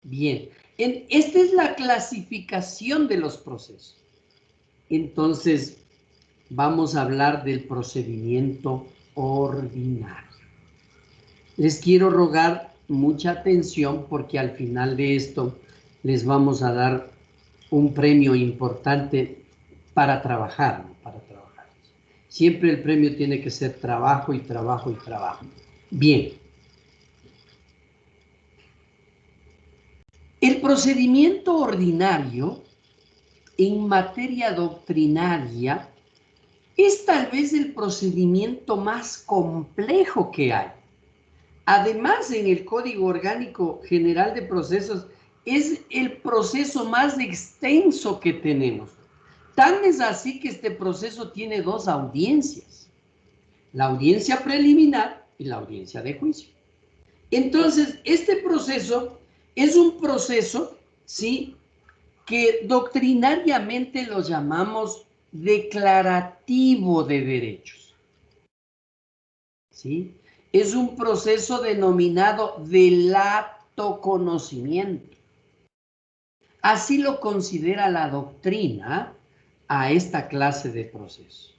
Bien. Esta es la clasificación de los procesos. Entonces, vamos a hablar del procedimiento ordinario. Les quiero rogar mucha atención porque al final de esto les vamos a dar un premio importante para trabajar, ¿no? Para trabajar. Siempre el premio tiene que ser trabajo y trabajo y trabajo. Bien. El procedimiento ordinario en materia doctrinaria es tal vez el procedimiento más complejo que hay. Además, en el Código Orgánico General de Procesos es el proceso más extenso que tenemos. Tan es así que este proceso tiene dos audiencias, la audiencia preliminar y la audiencia de juicio. Entonces, este proceso es un proceso, ¿sí?, que doctrinariamente lo llamamos declarativo de derechos. ¿Sí? Es un proceso denominado delato conocimiento. Así lo considera la doctrina a esta clase de proceso.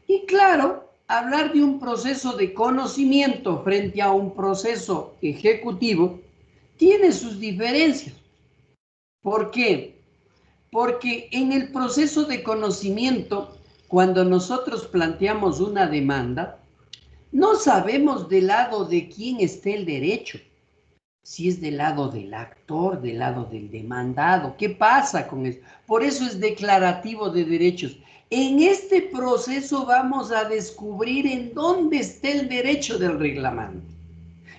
Y claro, hablar de un proceso de conocimiento frente a un proceso ejecutivo tiene sus diferencias. ¿Por qué? Porque en el proceso de conocimiento, cuando nosotros planteamos una demanda, no sabemos del lado de quién esté el derecho. Si es del lado del actor, del lado del demandado. ¿Qué pasa con eso? Por eso es declarativo de derechos. En este proceso vamos a descubrir en dónde está el derecho del reclamante.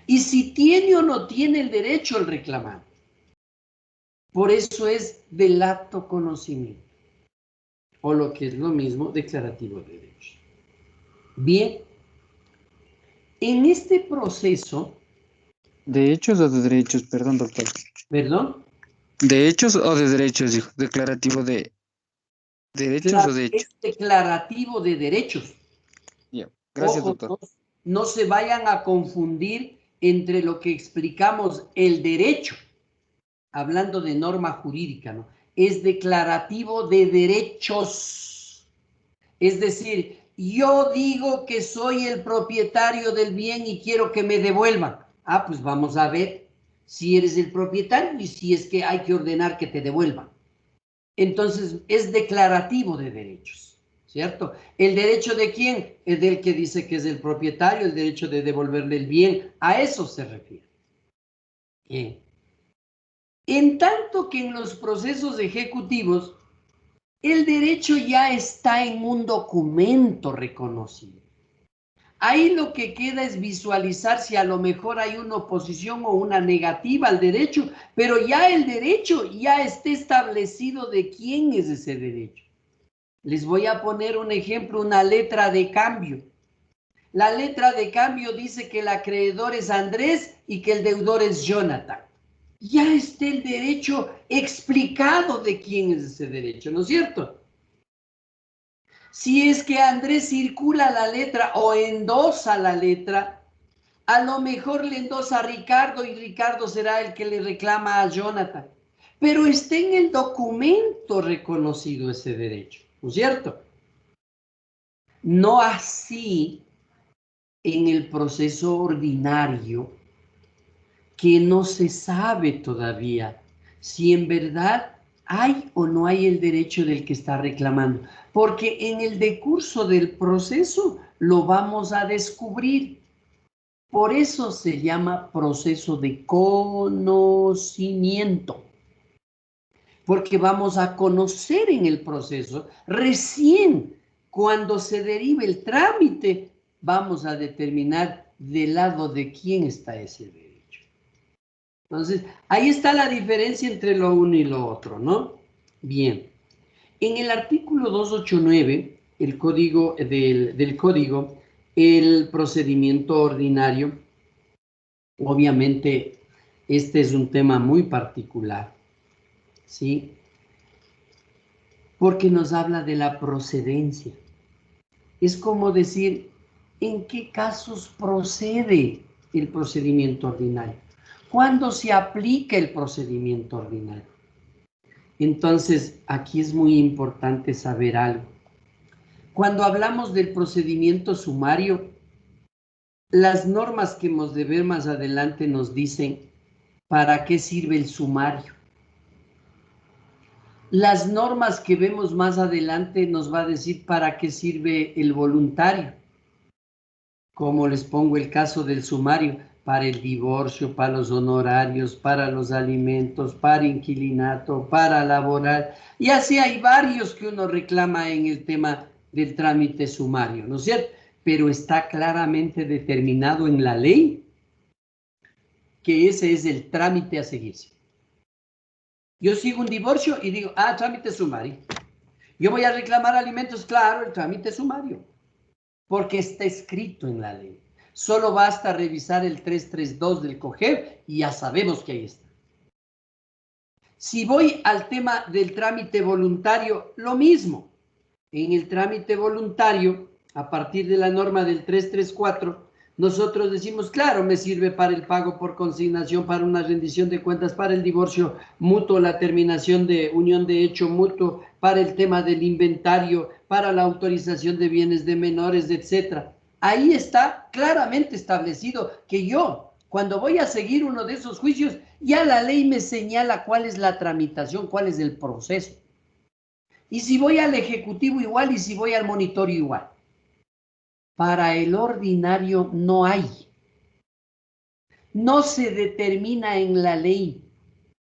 Y si tiene o no tiene el derecho el reclamante. Por eso es delato conocimiento. O lo que es lo mismo, declarativo de derechos. Bien. En este proceso... ¿De hechos o de derechos? Perdón, doctor. ¿Perdón? ¿De hechos o de derechos, dijo? ¿Declarativo de derechos Claro, o de hechos? es declarativo de derechos. Bien, gracias, Ojo, doctor. no se vayan a confundir entre lo que explicamos el derecho, hablando de norma jurídica, ¿no? Es declarativo de derechos. Es decir, yo digo que soy el propietario del bien y quiero que me devuelvan. Ah, pues vamos a ver si eres el propietario y si es que hay que ordenar que te devuelvan. Entonces, es declarativo de derechos, ¿cierto? ¿El derecho de quién? Es del que dice que es el propietario, el derecho de devolverle el bien. A eso se refiere. Bien. En tanto que en los procesos ejecutivos, el derecho ya está en un documento reconocido. Ahí lo que queda es visualizar si a lo mejor hay una oposición o una negativa al derecho, pero ya el derecho ya está establecido de quién es ese derecho. Les voy a poner un ejemplo, una letra de cambio. La letra de cambio dice que el acreedor es Andrés y que el deudor es Jonathan. Ya está el derecho explicado de quién es ese derecho, ¿no es cierto? Si es que Andrés circula la letra o endosa la letra, a lo mejor le endosa a Ricardo y Ricardo será el que le reclama a Jonathan. pero está en el documento reconocido ese derecho, ¿no es cierto? No así en el proceso ordinario, que no se sabe todavía si en verdad hay o no hay el derecho del que está reclamando, porque en el decurso del proceso lo vamos a descubrir. Por eso se llama proceso de conocimiento, porque vamos a conocer en el proceso, recién cuando se derive el trámite, vamos a determinar del lado de quién está ese derecho. Entonces, ahí está la diferencia entre lo uno y lo otro, ¿no? Bien. En el artículo 289, el código del código, el procedimiento ordinario, obviamente, este es un tema muy particular, ¿sí? Porque nos habla de la procedencia. Es como decir, ¿en qué casos procede el procedimiento ordinario? ¿Cuándo se aplica el procedimiento ordinario? Entonces, aquí es muy importante saber algo. Cuando hablamos del procedimiento sumario, las normas que hemos de ver más adelante nos dicen para qué sirve el sumario. Las normas que vemos más adelante nos va a decir para qué sirve el voluntario. Como les pongo el caso del sumario, para el divorcio, para los honorarios, para los alimentos, para inquilinato, para laboral. Y así hay varios que uno reclama en el tema del trámite sumario, ¿no es cierto? Pero está claramente determinado en la ley que ese es el trámite a seguirse. Yo sigo un divorcio y digo, trámite sumario. Yo voy a reclamar alimentos, claro, el trámite sumario, porque está escrito en la ley. Solo basta revisar el 332 del COGEB y ya sabemos que ahí está. Si voy al tema del trámite voluntario, lo mismo. En el trámite voluntario, a partir de la norma del 334, nosotros decimos, claro, me sirve para el pago por consignación, para una rendición de cuentas, para el divorcio mutuo, la terminación de unión de hecho mutuo, para el tema del inventario, para la autorización de bienes de menores, etc. Ahí está claramente establecido que yo, cuando voy a seguir uno de esos juicios, ya la ley me señala cuál es la tramitación, cuál es el proceso. Y si voy al ejecutivo igual, y si voy al monitorio igual. Para el ordinario no hay. No se determina en la ley,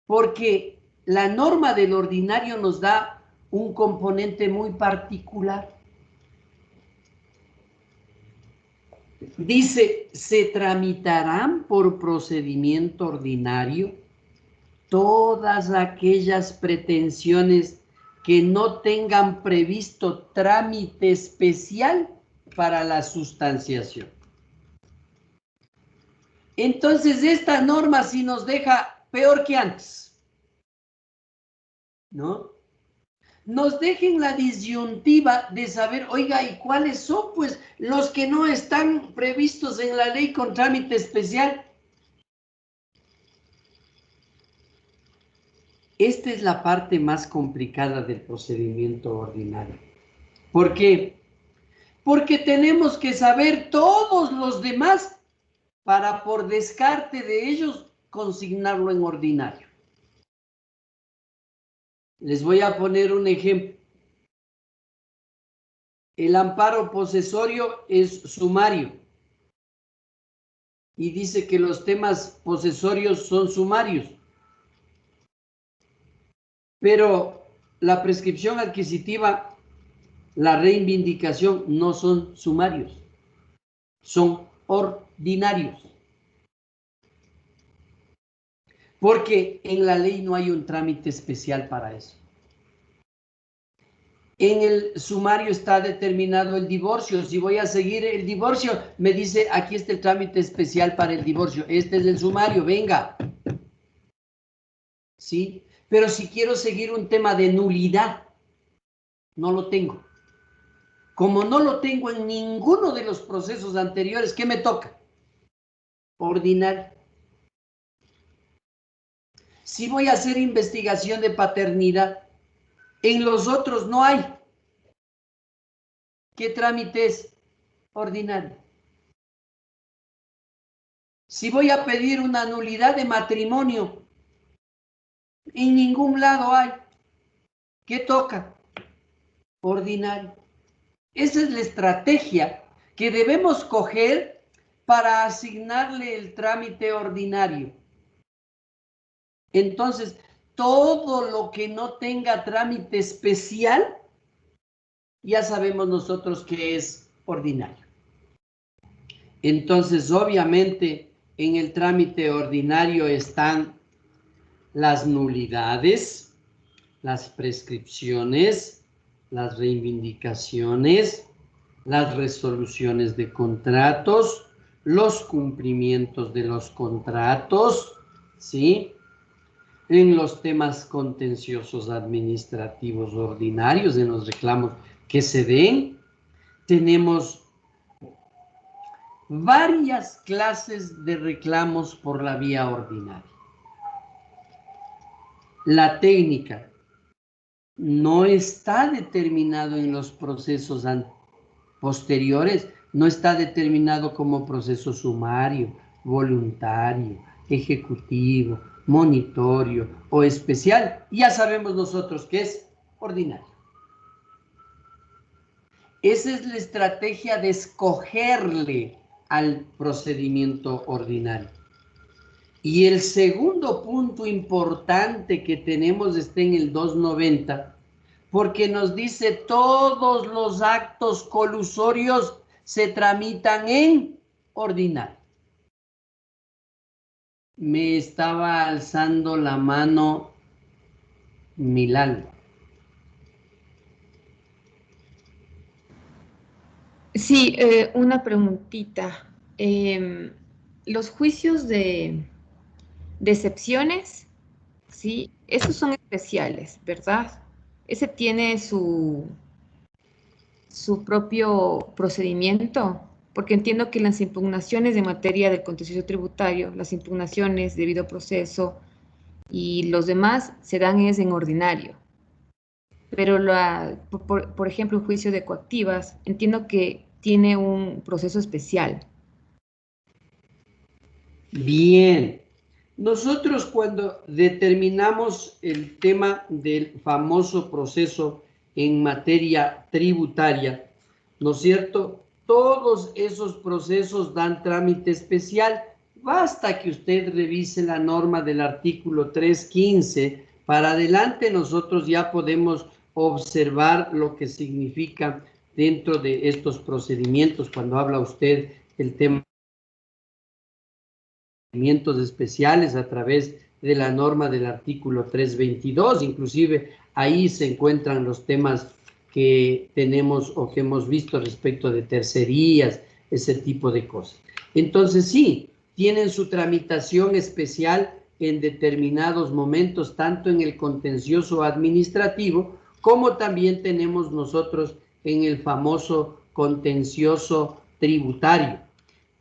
porque la norma del ordinario nos da un componente muy particular. Dice, se tramitarán por procedimiento ordinario todas aquellas pretensiones que no tengan previsto trámite especial para la sustanciación. Entonces, esta norma sí nos deja peor que antes, ¿no? Nos dejen la disyuntiva de saber, oiga, ¿y cuáles son, pues, los que no están previstos en la ley con trámite especial? Esta es la parte más complicada del procedimiento ordinario. ¿Por qué? Porque tenemos que saber todos los demás para, por descarte de ellos, consignarlo en ordinario. Les voy a poner un ejemplo. El amparo posesorio es sumario y dice que los temas posesorios son sumarios. Pero la prescripción adquisitiva, la reivindicación no son sumarios, son ordinarios. Porque en la ley no hay un trámite especial para eso. En el sumario está determinado el divorcio. Si voy a seguir el divorcio, me dice, aquí está el trámite especial para el divorcio. Este es el sumario, venga. ¿Sí? Pero si quiero seguir un tema de nulidad, no lo tengo. Como no lo tengo en ninguno de los procesos anteriores, ¿qué me toca? Ordinario. Si voy a hacer investigación de paternidad, en los otros no hay. ¿Qué trámite es? Ordinario. Si voy a pedir una nulidad de matrimonio, en ningún lado hay. ¿Qué toca? Ordinario. Esa es la estrategia que debemos coger para asignarle el trámite ordinario. Entonces, todo lo que no tenga trámite especial, ya sabemos nosotros que es ordinario. Entonces, obviamente, en el trámite ordinario están las nulidades, las prescripciones, las reivindicaciones, las resoluciones de contratos, los cumplimientos de los contratos, ¿sí? En los temas contenciosos administrativos ordinarios, en los reclamos que se den, tenemos varias clases de reclamos por la vía ordinaria. La técnica no está determinado en los procesos posteriores, no está determinado como proceso sumario, voluntario, ejecutivo, monitorio o especial. Ya sabemos nosotros que es ordinario. Esa es la estrategia de escogerle al procedimiento ordinario. Y el segundo punto importante que tenemos está en el 290, porque nos dice todos los actos colusorios se tramitan en ordinario. Me estaba alzando la mano Milán. Sí, una preguntita. Los juicios de excepciones, sí, esos son especiales, ¿verdad? Ese tiene su propio procedimiento, porque entiendo que las impugnaciones de materia del contencioso tributario, las impugnaciones debido proceso y los demás se dan es en ordinario. Pero por ejemplo, el juicio de coactivas, entiendo que tiene un proceso especial. Bien. Nosotros cuando determinamos el tema del famoso proceso en materia tributaria, ¿no es cierto? Todos esos procesos dan trámite especial. Basta que usted revise la norma del artículo 315. Para adelante nosotros ya podemos observar lo que significa dentro de estos procedimientos cuando habla usted el tema especiales a través de la norma del artículo 322, inclusive ahí se encuentran los temas que tenemos o que hemos visto respecto de tercerías, ese tipo de cosas. Entonces sí, tienen su tramitación especial en determinados momentos, tanto en el contencioso administrativo, como también tenemos nosotros en el famoso contencioso tributario.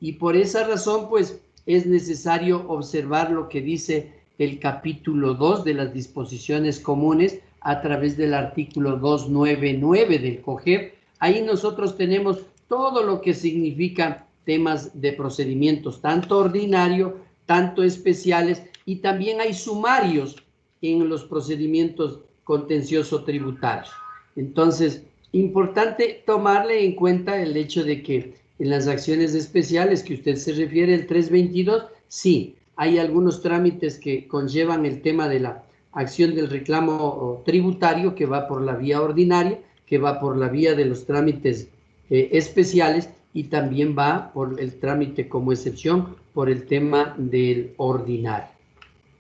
Y por esa razón, pues, es necesario observar lo que dice el capítulo 2 de las disposiciones comunes a través del artículo 299 del COGEP. Ahí nosotros tenemos todo lo que significa temas de procedimientos, tanto ordinario, tanto especiales, y también hay sumarios en los procedimientos contencioso tributarios. Entonces, importante tomarle en cuenta el hecho de que en las acciones especiales que usted se refiere, el 322, sí, hay algunos trámites que conllevan el tema de la acción del reclamo tributario que va por la vía ordinaria, que va por la vía de los trámites especiales y también va por el trámite como excepción por el tema del ordinario.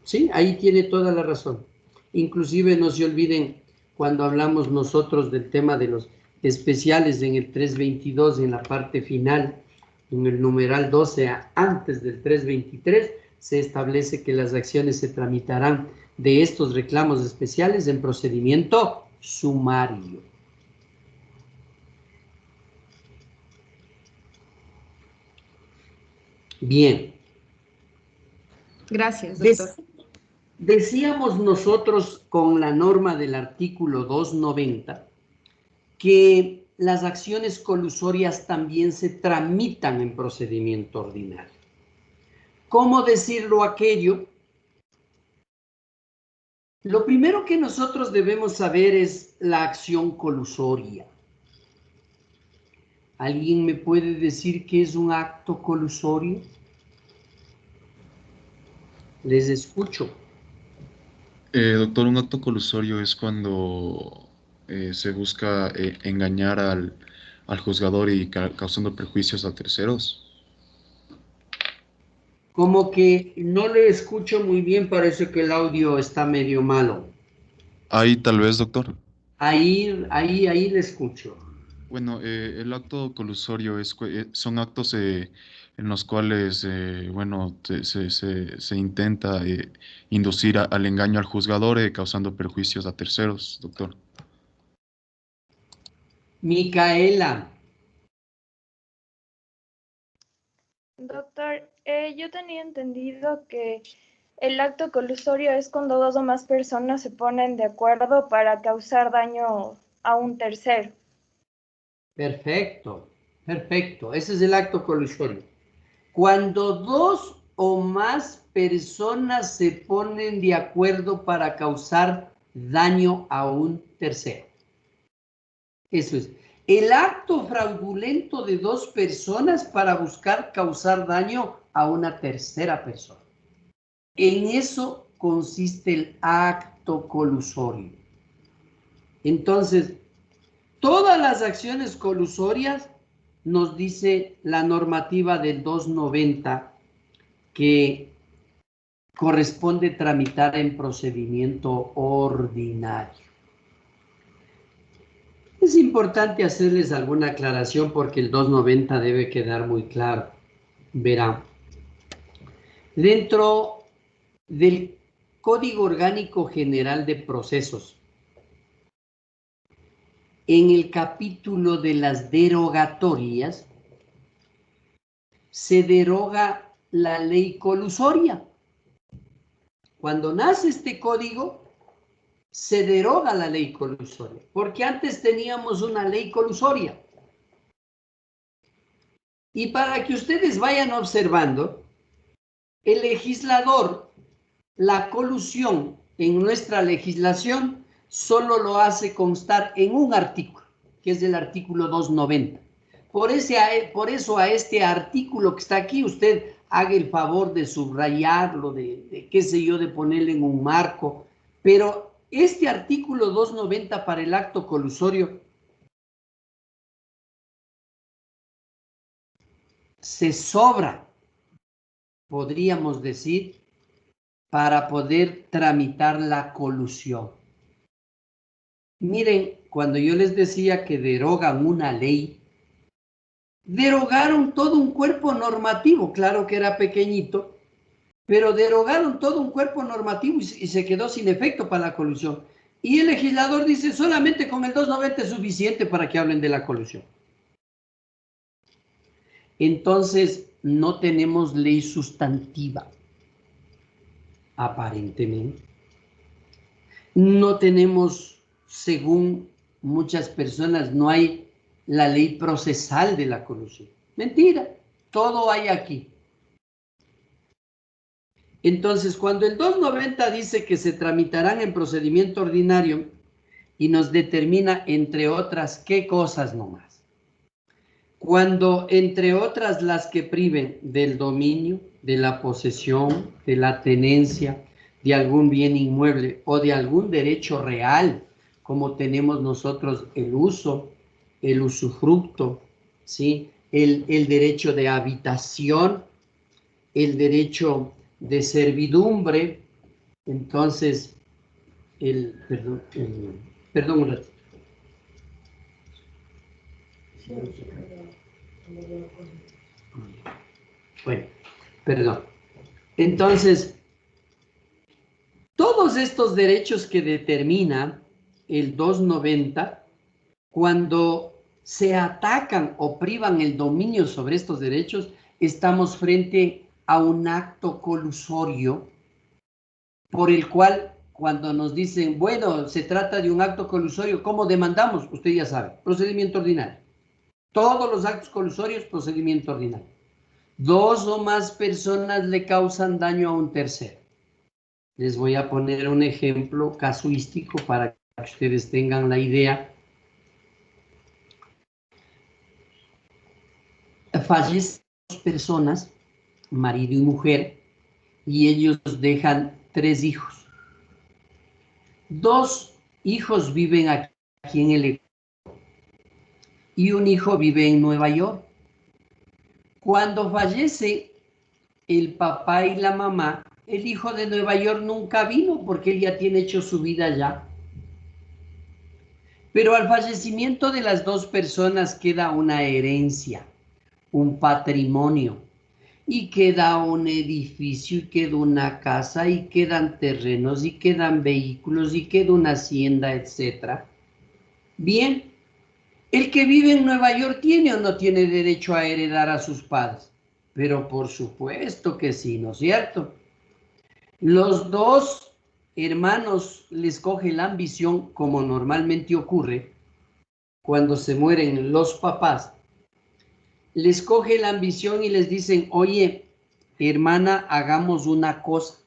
Sí, ahí tiene toda la razón. Inclusive no se olviden cuando hablamos nosotros del tema de los especiales en el 322, en la parte final, en el numeral 12, antes del 323, se establece que las acciones se tramitarán de estos reclamos especiales en procedimiento sumario. Bien. Gracias, doctor. Decíamos nosotros con la norma del artículo 290 que las acciones colusorias también se tramitan en procedimiento ordinario. ¿Cómo decirlo aquello? Lo primero que nosotros debemos saber es la acción colusoria. ¿Alguien me puede decir qué es un acto colusorio? Les escucho. Doctor, un acto colusorio es cuando se busca engañar al juzgador y causando perjuicios a terceros. Como que no le escucho muy bien, parece que el audio está medio malo. Ahí tal vez, doctor. Ahí le escucho. Bueno, el acto colusorio son actos en los cuales, bueno, se intenta inducir al engaño al juzgador, causando perjuicios a terceros, doctor. Micaela, Doctor, yo tenía entendido que el acto colusorio es cuando dos o más personas se ponen de acuerdo para causar daño a un tercero. perfecto, perfecto. Ese es el acto colusorio. Cuando dos o más personas se ponen de acuerdo para causar daño a un tercero. Eso es. El acto fraudulento de dos personas para buscar causar daño a una tercera persona. En eso consiste el acto colusorio. Entonces, todas las acciones colusorias, nos dice la normativa del 290, que corresponde tramitar en procedimiento ordinario. Es importante hacerles alguna aclaración porque el 290 debe quedar muy claro. Verán, dentro del Código Orgánico General de Procesos, en el capítulo de las derogatorias, se deroga la ley colusoria. Cuando nace este código, se deroga la ley colusoria, porque antes teníamos una ley colusoria. Y para que ustedes vayan observando, el legislador, la colusión en nuestra legislación, solo lo hace constar en un artículo, que es el artículo 290. Por eso a este artículo que está aquí, usted haga el favor de subrayarlo, de qué sé yo, de ponerle en un marco, pero este artículo 290 para el acto colusorio se sobra, podríamos decir, para poder tramitar la colusión. Miren, cuando yo les decía que derogan una ley, derogaron todo un cuerpo normativo, claro que era pequeñito, pero derogaron todo un cuerpo normativo y se quedó sin efecto para la colusión. Y el legislador dice, solamente con el 290 es suficiente para que hablen de la colusión. Entonces, no tenemos ley sustantiva, aparentemente. No tenemos, según muchas personas, no hay la ley procesal de la colusión. Mentira, todo hay aquí. Entonces, cuando el 290 dice que se tramitarán en procedimiento ordinario y nos determina, entre otras, ¿qué cosas nomás? Cuando, entre otras, las que priven del dominio, de la posesión, de la tenencia, de algún bien inmueble o de algún derecho real, como tenemos nosotros el uso, el usufructo, ¿sí? El derecho de habitación, el derecho de servidumbre. Entonces, perdón un ratito. Bueno, perdón. Entonces, todos estos derechos que determina el 290, cuando se atacan o privan el dominio sobre estos derechos, estamos frente a un acto colusorio por el cual cuando nos dicen, bueno, se trata de un acto colusorio, ¿cómo demandamos? Usted ya sabe, procedimiento ordinario. Todos los actos colusorios, procedimiento ordinario. 2 o más personas le causan daño a un tercero. Les voy a poner un ejemplo casuístico para que ustedes tengan la idea. Fallecen 2 personas, marido y mujer, y ellos dejan 3 hijos. 2 hijos viven aquí en el Ecuador y un hijo vive en Nueva York. Cuando fallece el papá y la mamá, el hijo de Nueva York nunca vino porque él ya tiene hecho su vida allá. Pero al fallecimiento de las 2 personas queda una herencia, un patrimonio, y queda un edificio, y queda una casa, y quedan terrenos, y quedan vehículos, y queda una hacienda, etc. Bien, ¿el que vive en Nueva York tiene o no tiene derecho a heredar a sus padres? Pero por supuesto que sí, ¿no es cierto? Los 2 hermanos les coge la ambición, como normalmente ocurre cuando se mueren los papás. Les coge la ambición y les dicen, oye, hermana, hagamos una cosa.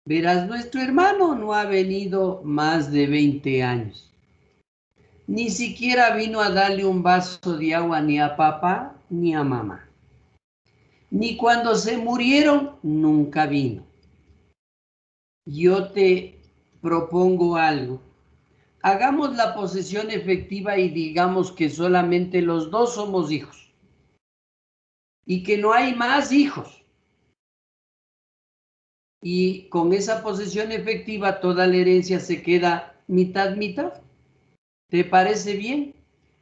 Verás, nuestro hermano no ha venido más de 20 años. Ni siquiera vino a darle un vaso de agua ni a papá ni a mamá. Ni cuando se murieron, nunca vino. Yo te propongo algo. Hagamos la posesión efectiva y digamos que solamente los 2 somos hijos. Y que no hay más hijos. Y con esa posesión efectiva toda la herencia se queda mitad. ¿Te parece bien?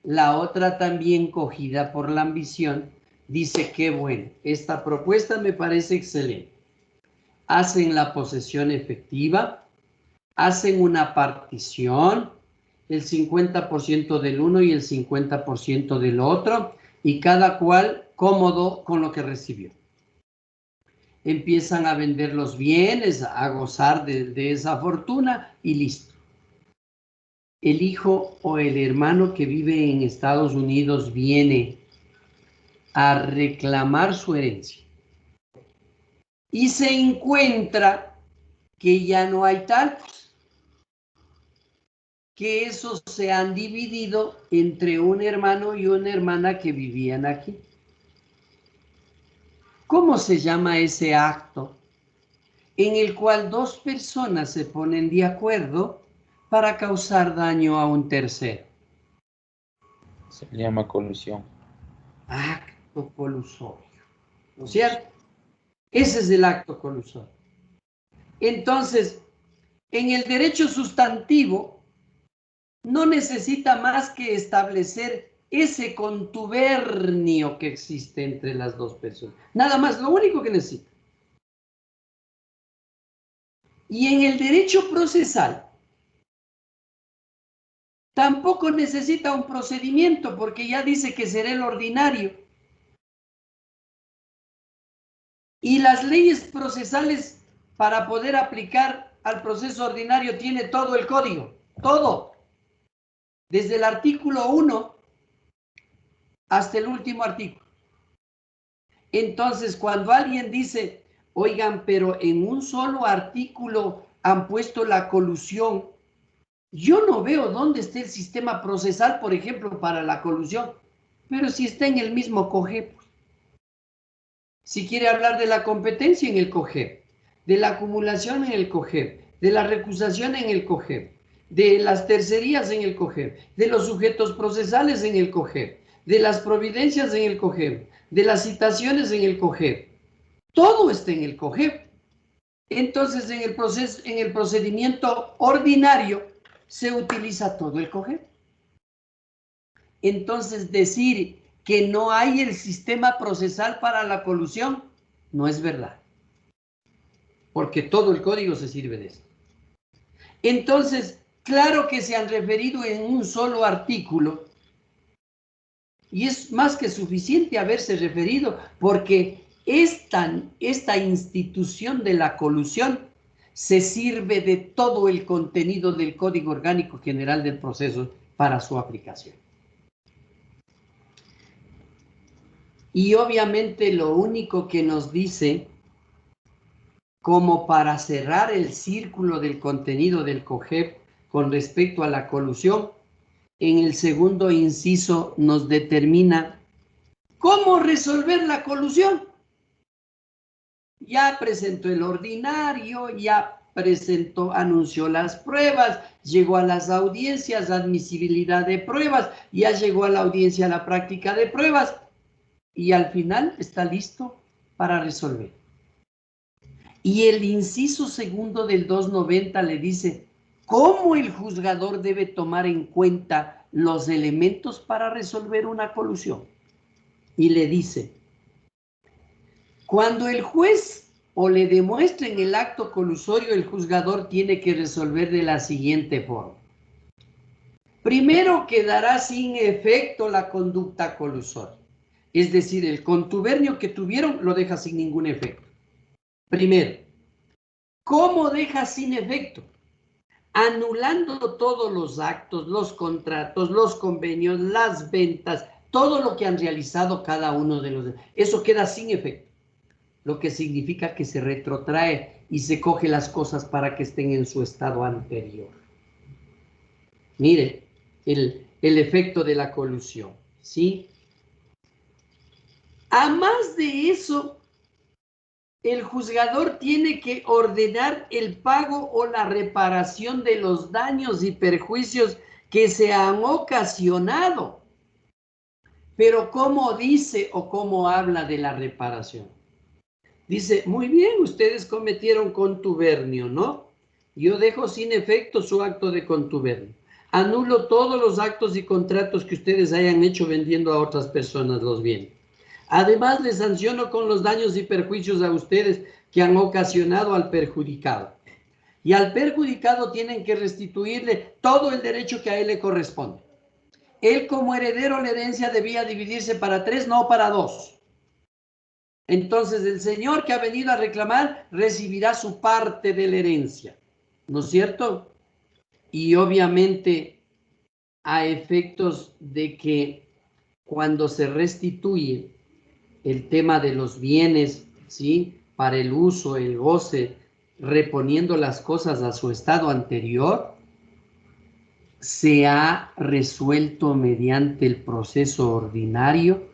La otra, también cogida por la ambición, dice que bueno, esta propuesta me parece excelente. Hacen la posesión efectiva, hacen una partición, el 50% del uno y el 50% del otro, y cada cual cómodo con lo que recibió. Empiezan a vender los bienes, a gozar de esa fortuna y listo. El hijo o el hermano que vive en Estados Unidos viene a reclamar su herencia y se encuentra que ya no hay tal, que esos se han dividido entre un hermano y una hermana que vivían aquí. ¿Cómo se llama ese acto en el cual 2 personas se ponen de acuerdo para causar daño a un tercero? Se llama colusión. Acto colusorio, ¿no es cierto? Ese es el acto colusorio. Entonces, en el derecho sustantivo, no necesita más que establecer ese contubernio que existe entre las 2 personas. Nada más, lo único que necesita. Y en el derecho procesal, tampoco necesita un procedimiento, porque ya dice que será el ordinario. Y las leyes procesales, para poder aplicar al proceso ordinario, tiene todo el código, todo. Desde el artículo 1 hasta el último artículo. Entonces, cuando alguien dice, oigan, pero en un solo artículo han puesto la colusión, yo no veo dónde está el sistema procesal, por ejemplo, para la colusión, pero si está en el mismo COGEP. Si quiere hablar de la competencia, en el COGEP, de la acumulación en el COGEP, de la recusación en el COGEP, de las tercerías en el COGEP, de los sujetos procesales en el COGEP, de las providencias en el COGEP, de las citaciones en el COGEP. Todo está en el COGEP. Entonces, en el procedimiento ordinario se utiliza todo el COGEP. Entonces, decir que no hay el sistema procesal para la colusión no es verdad, porque todo el código se sirve de eso. Entonces, claro que se han referido en un solo artículo, y es más que suficiente haberse referido, porque esta institución de la colusión se sirve de todo el contenido del Código Orgánico General del Proceso para su aplicación. Y obviamente lo único que nos dice, como para cerrar el círculo del contenido del COGEP con respecto a la colusión, en el segundo inciso nos determina cómo resolver la colusión. Ya presentó el ordinario, ya presentó, anunció las pruebas, llegó a las audiencias, admisibilidad de pruebas, ya llegó a la audiencia la práctica de pruebas y al final está listo para resolver. Y el inciso segundo del 290 le dice cómo el juzgador debe tomar en cuenta los elementos para resolver una colusión. Y le dice, cuando el juez o le demuestre en el acto colusorio, el juzgador tiene que resolver de la siguiente forma. Primero, quedará sin efecto la conducta colusoria. Es decir, el contubernio que tuvieron lo deja sin ningún efecto. Primero, ¿cómo deja sin efecto? Anulando todos los actos, los contratos, los convenios, las ventas, todo lo que han realizado cada uno de los... Eso queda sin efecto, lo que significa que se retrotrae y se coge las cosas para que estén en su estado anterior. Mire, el efecto de la colusión, ¿sí? A más de eso, el juzgador tiene que ordenar el pago o la reparación de los daños y perjuicios que se han ocasionado. Pero ¿cómo dice o cómo habla de la reparación? Dice, muy bien, ustedes cometieron contubernio, ¿no? Yo dejo sin efecto su acto de contubernio. Anulo todos los actos y contratos que ustedes hayan hecho vendiendo a otras personas los bienes. Además, les sanciono con los daños y perjuicios a ustedes que han ocasionado al perjudicado. Y al perjudicado tienen que restituirle todo el derecho que a él le corresponde. Él como heredero, la herencia debía dividirse para 3, no para 2. Entonces, el señor que ha venido a reclamar recibirá su parte de la herencia, ¿no es cierto? Y obviamente, a efectos de que cuando se restituye el tema de los bienes, ¿sí? Para el uso, el goce, reponiendo las cosas a su estado anterior, se ha resuelto mediante el proceso ordinario,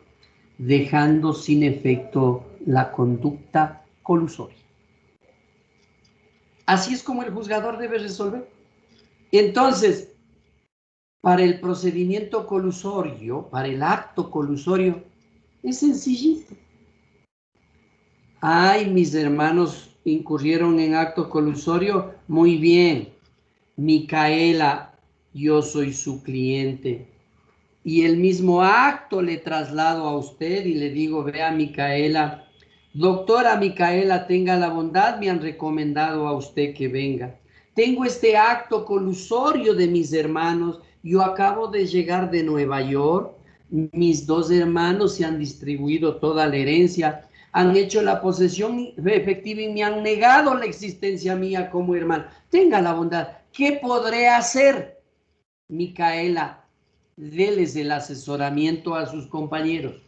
dejando sin efecto la conducta colusoria. Así es como el juzgador debe resolver. Entonces, para el procedimiento colusorio, para el acto colusorio, es sencillito. Ay, mis hermanos incurrieron en acto colusorio. Muy bien. Micaela, yo soy su cliente. Y el mismo acto le traslado a usted y le digo, vea Micaela, doctora Micaela, tenga la bondad, me han recomendado a usted que venga. Tengo este acto colusorio de mis hermanos. Yo acabo de llegar de Nueva York. Mis 2 hermanos se han distribuido toda la herencia, han hecho la posesión efectiva y me han negado la existencia mía como hermano. Tenga la bondad. ¿Qué podré hacer? Micaela, déles el asesoramiento a sus compañeros.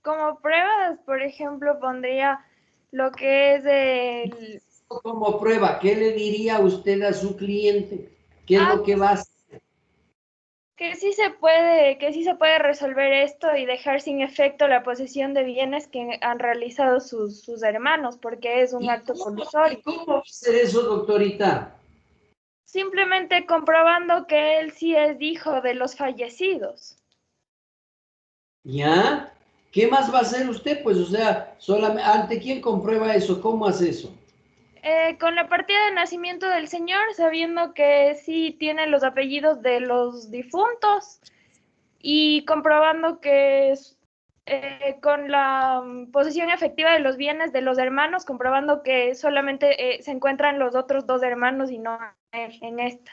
Como pruebas, por ejemplo, pondría lo que es el... Como prueba, ¿qué le diría usted a su cliente? ¿Qué es lo que va a hacer? Que sí se puede resolver esto y dejar sin efecto la posesión de bienes que han realizado sus hermanos, porque es un acto colusorio. ¿Y cómo va a hacer eso, doctorita? Simplemente comprobando que él sí es hijo de los fallecidos. ¿Ya? ¿Qué más va a hacer usted? Pues, o sea, solamente, ¿ante quién comprueba eso? ¿Cómo hace eso? Con la partida de nacimiento del señor, sabiendo que sí tiene los apellidos de los difuntos y comprobando que con la posesión efectiva de los bienes de los hermanos, comprobando que solamente se encuentran los otros 2 hermanos y no en esta.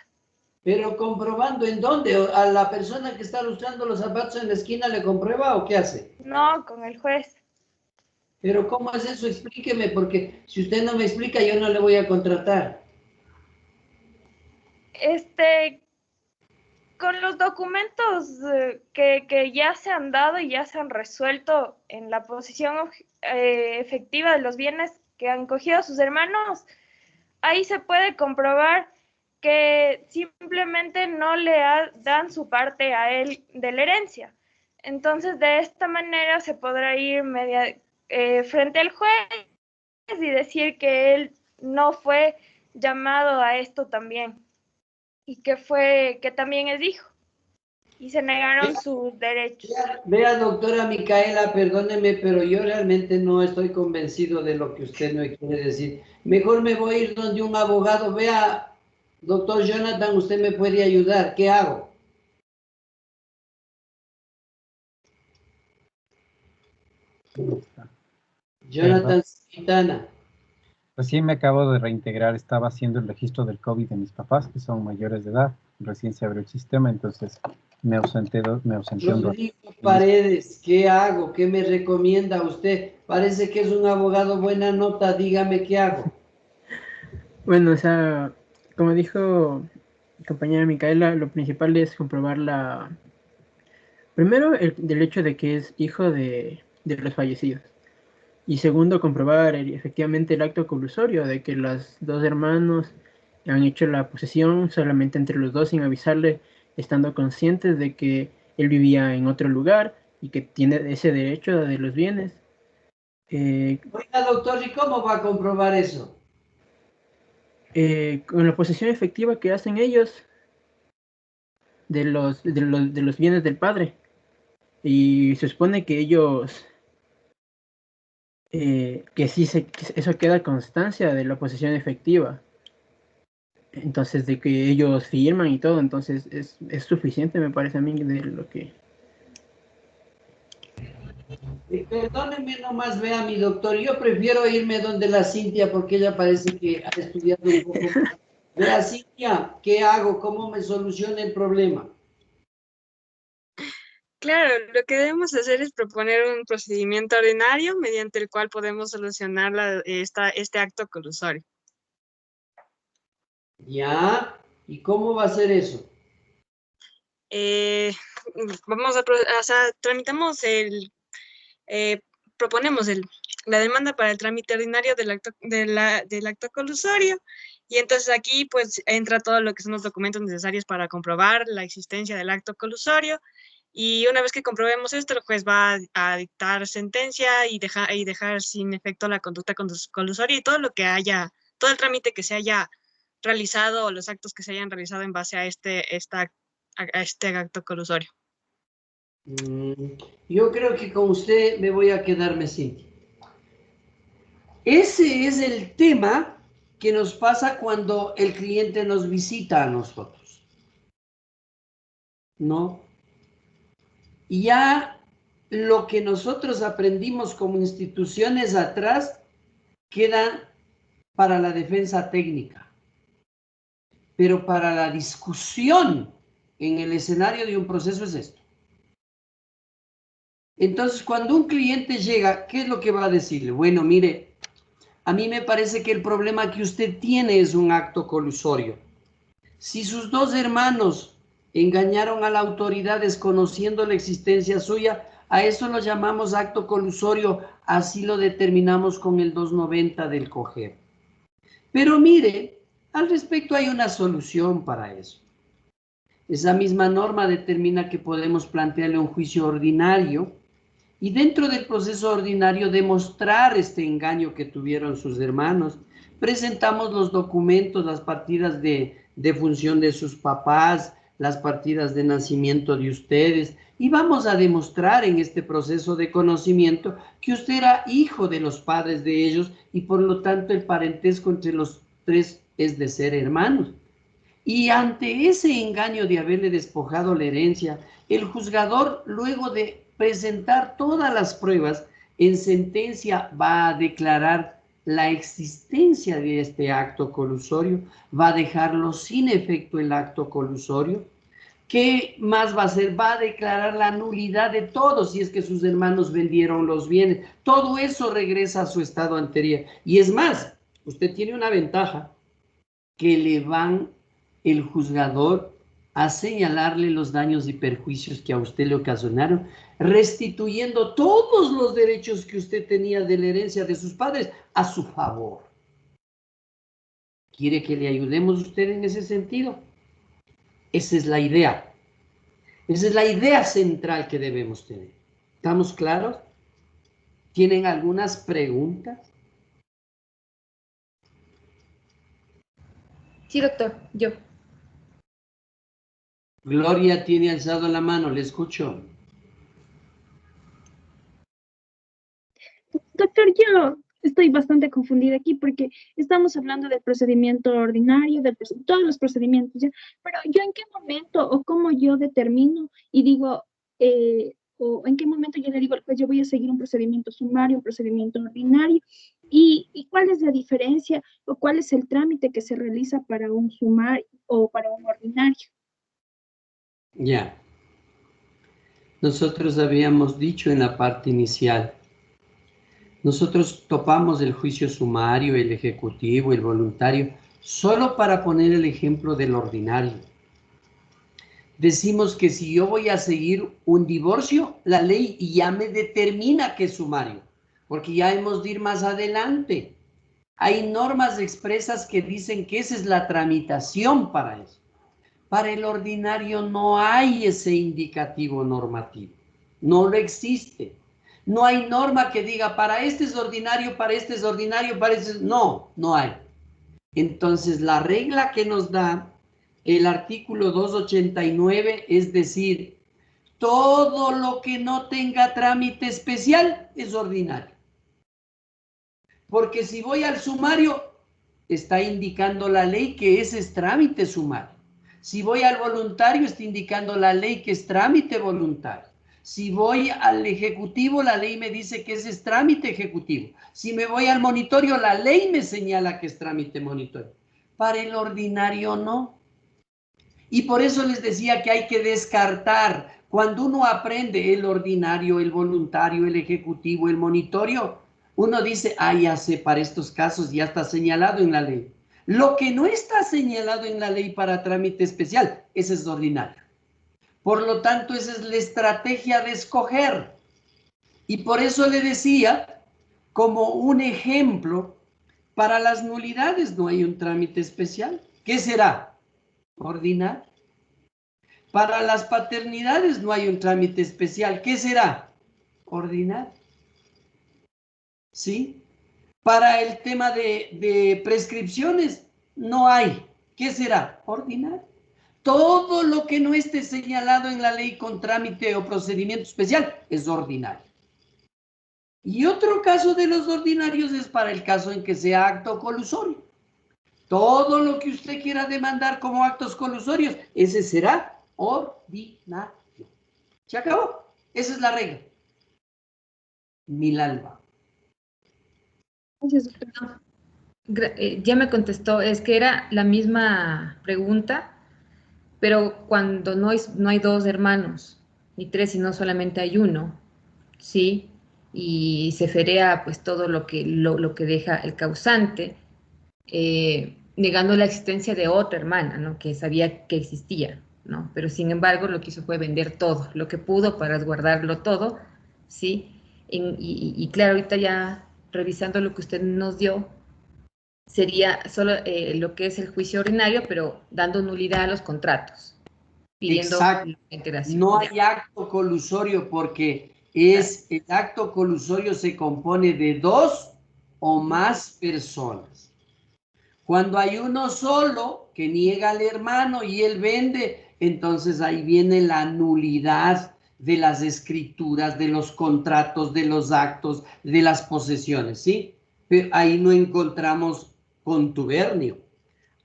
Pero comprobando en dónde, ¿a la persona que está lustrando los zapatos en la esquina le comprueba o qué hace? No, con el juez. Pero ¿cómo es eso? Explíqueme, porque si usted no me explica, yo no le voy a contratar. Con los documentos que ya se han dado y ya se han resuelto en la posición efectiva de los bienes que han cogido sus hermanos, ahí se puede comprobar que simplemente no le dan su parte a él de la herencia. Entonces, de esta manera se podrá ir frente al juez y decir que él no fue llamado a esto también y que también es hijo y se negaron sus derechos. Vea, doctora Micaela, perdóneme, pero yo realmente no estoy convencido de lo que usted me quiere decir. Mejor me voy a ir donde un abogado. Vea, doctor Jonathan, usted me puede ayudar. ¿Qué hago? Jonathan Quintana. Recién me acabo de reintegrar, estaba haciendo el registro del COVID de mis papás, que son mayores de edad. Recién se abrió el sistema, entonces me ausenté un rato. Rodrigo Paredes, ¿qué hago? ¿Qué me recomienda usted? Parece que es un abogado buena nota, dígame qué hago. Bueno, o sea, como dijo mi compañera Micaela, lo principal es comprobar primero, del hecho de que es hijo de los fallecidos. Y segundo, comprobar efectivamente el acto colusorio de que los dos hermanos han hecho la posesión solamente entre los dos sin avisarle, estando conscientes de que él vivía en otro lugar y que tiene ese derecho de los bienes. Oiga, doctor, ¿y cómo va a comprobar eso? Con la posesión efectiva que hacen ellos de los bienes del padre. Y se supone que ellos... que sí, eso queda constancia de la posesión efectiva. Entonces, de que ellos firman y todo, entonces es suficiente, me parece a mí, de lo que... Perdónenme nomás, vea mi doctor, yo prefiero irme donde la Cintia porque ella parece que ha estudiado un poco. Vea, Cintia, ¿qué hago? ¿Cómo me soluciona el problema? Claro, lo que debemos hacer es proponer un procedimiento ordinario mediante el cual podemos solucionar este acto colusorio. Ya, ¿y cómo va a ser eso? Proponemos la demanda para el trámite ordinario del acto colusorio, y entonces aquí pues entra todo lo que son los documentos necesarios para comprobar la existencia del acto colusorio, y una vez que comprobemos esto, el juez va a dictar sentencia y dejar sin efecto la conducta colusoria y todo el trámite que se haya realizado o los actos que se hayan realizado en base a este acto colusorio. Yo creo que con usted me voy a quedarme, Cintia. Ese es el tema que nos pasa cuando el cliente nos visita a nosotros, ¿no? Y ya lo que nosotros aprendimos como instituciones atrás queda para la defensa técnica, pero para la discusión en el escenario de un proceso es esto. Entonces, cuando un cliente llega, ¿qué es lo que va a decirle? Bueno, mire, a mí me parece que el problema que usted tiene es un acto colusorio. Si sus dos hermanos engañaron a la autoridad desconociendo la existencia suya, a eso lo llamamos acto colusorio, así lo determinamos con el 290 del COGER. Pero mire, al respecto hay una solución para eso. Esa misma norma determina que podemos plantearle un juicio ordinario y dentro del proceso ordinario demostrar este engaño que tuvieron sus hermanos. Presentamos los documentos, las partidas de función de sus papás, las partidas de nacimiento de ustedes, y vamos a demostrar en este proceso de conocimiento que usted era hijo de los padres de ellos y por lo tanto el parentesco entre los tres es de ser hermanos. Y ante ese engaño de haberle despojado la herencia, el juzgador, luego de presentar todas las pruebas, en sentencia va a declarar la existencia de este acto colusorio, va a dejarlo sin efecto el acto colusorio, ¿Qué más va a hacer? Va a declarar la nulidad de todo si es que sus hermanos vendieron los bienes. Todo eso regresa a su estado anterior. Y es más, usted tiene una ventaja, que le van el juzgador a señalarle los daños y perjuicios que a usted le ocasionaron, restituyendo todos los derechos que usted tenía de la herencia de sus padres a su favor. ¿Quiere que le ayudemos a usted en ese sentido? Esa es la idea. Esa es la idea central que debemos tener. ¿Estamos claros? ¿Tienen algunas preguntas? Sí, doctor, yo. Gloria tiene alzado la mano, le escucho. Doctor, yo estoy bastante confundida aquí porque estamos hablando del procedimiento ordinario, todos los procedimientos, ¿ya? Pero yo en qué momento o cómo yo determino y digo, o en qué momento yo le digo al juez, yo voy a seguir un procedimiento sumario, un procedimiento ordinario, y cuál es la diferencia o cuál es el trámite que se realiza para un sumario o para un ordinario. Ya. Nosotros habíamos dicho en la parte inicial, nosotros topamos el juicio sumario, el ejecutivo, el voluntario, solo para poner el ejemplo del ordinario. Decimos que si yo voy a seguir un divorcio, la ley ya me determina que es sumario, porque ya hemos de ir más adelante. Hay normas expresas que dicen que esa es la tramitación para eso. Para el ordinario no hay ese indicativo normativo, no lo existe. No hay norma que diga, para este es ordinario, para este es ordinario, para este es... No, no hay. Entonces, la regla que nos da el artículo 289, es decir, todo lo que no tenga trámite especial es ordinario. Porque si voy al sumario, está indicando la ley que ese es trámite sumario. Si voy al voluntario, está indicando la ley que es trámite voluntario. Si voy al ejecutivo, la ley me dice que ese es trámite ejecutivo. Si me voy al monitorio, la ley me señala que es trámite monitorio. Para el ordinario, no. Y por eso les decía que hay que descartar. Cuando uno aprende el ordinario, el voluntario, el ejecutivo, el monitorio, uno dice, ah, ya sé, para estos casos ya está señalado en la ley. Lo que no está señalado en la ley para trámite especial, ese es ordinario. Por lo tanto, esa es la estrategia de escoger. Y por eso le decía, como un ejemplo, para las nulidades no hay un trámite especial. ¿Qué será? Ordinario. Para las paternidades no hay un trámite especial. ¿Qué será? Ordinario. ¿Sí? Para el tema de prescripciones no hay. ¿Qué será? Ordinario. Todo lo que no esté señalado en la ley con trámite o procedimiento especial es ordinario. Y otro caso de los ordinarios es para el caso en que sea acto colusorio. Todo lo que usted quiera demandar como actos colusorios, ese será ordinario. Se acabó. Esa es la regla. Milalba. Gracias, doctor. Ya me contestó, es que era la misma pregunta, pero cuando no hay dos hermanos, ni tres, sino solamente hay uno, ¿sí? Y se ferea pues todo lo que deja el causante, negando la existencia de otra hermana, ¿no? Que sabía que existía, ¿no? Pero sin embargo lo que hizo fue vender todo, lo que pudo para resguardarlo todo, ¿sí? Y claro, ahorita ya revisando lo que usted nos dio, sería solo lo que es el juicio ordinario, pero dando nulidad a los contratos, pidiendo exacto. La integración. No hay acto colusorio porque el acto colusorio se compone de dos o más personas. Cuando hay uno solo que niega al hermano y él vende, entonces ahí viene la nulidad de las escrituras, de los contratos, de los actos, de las posesiones, ¿sí? Pero ahí no encontramos contubernio,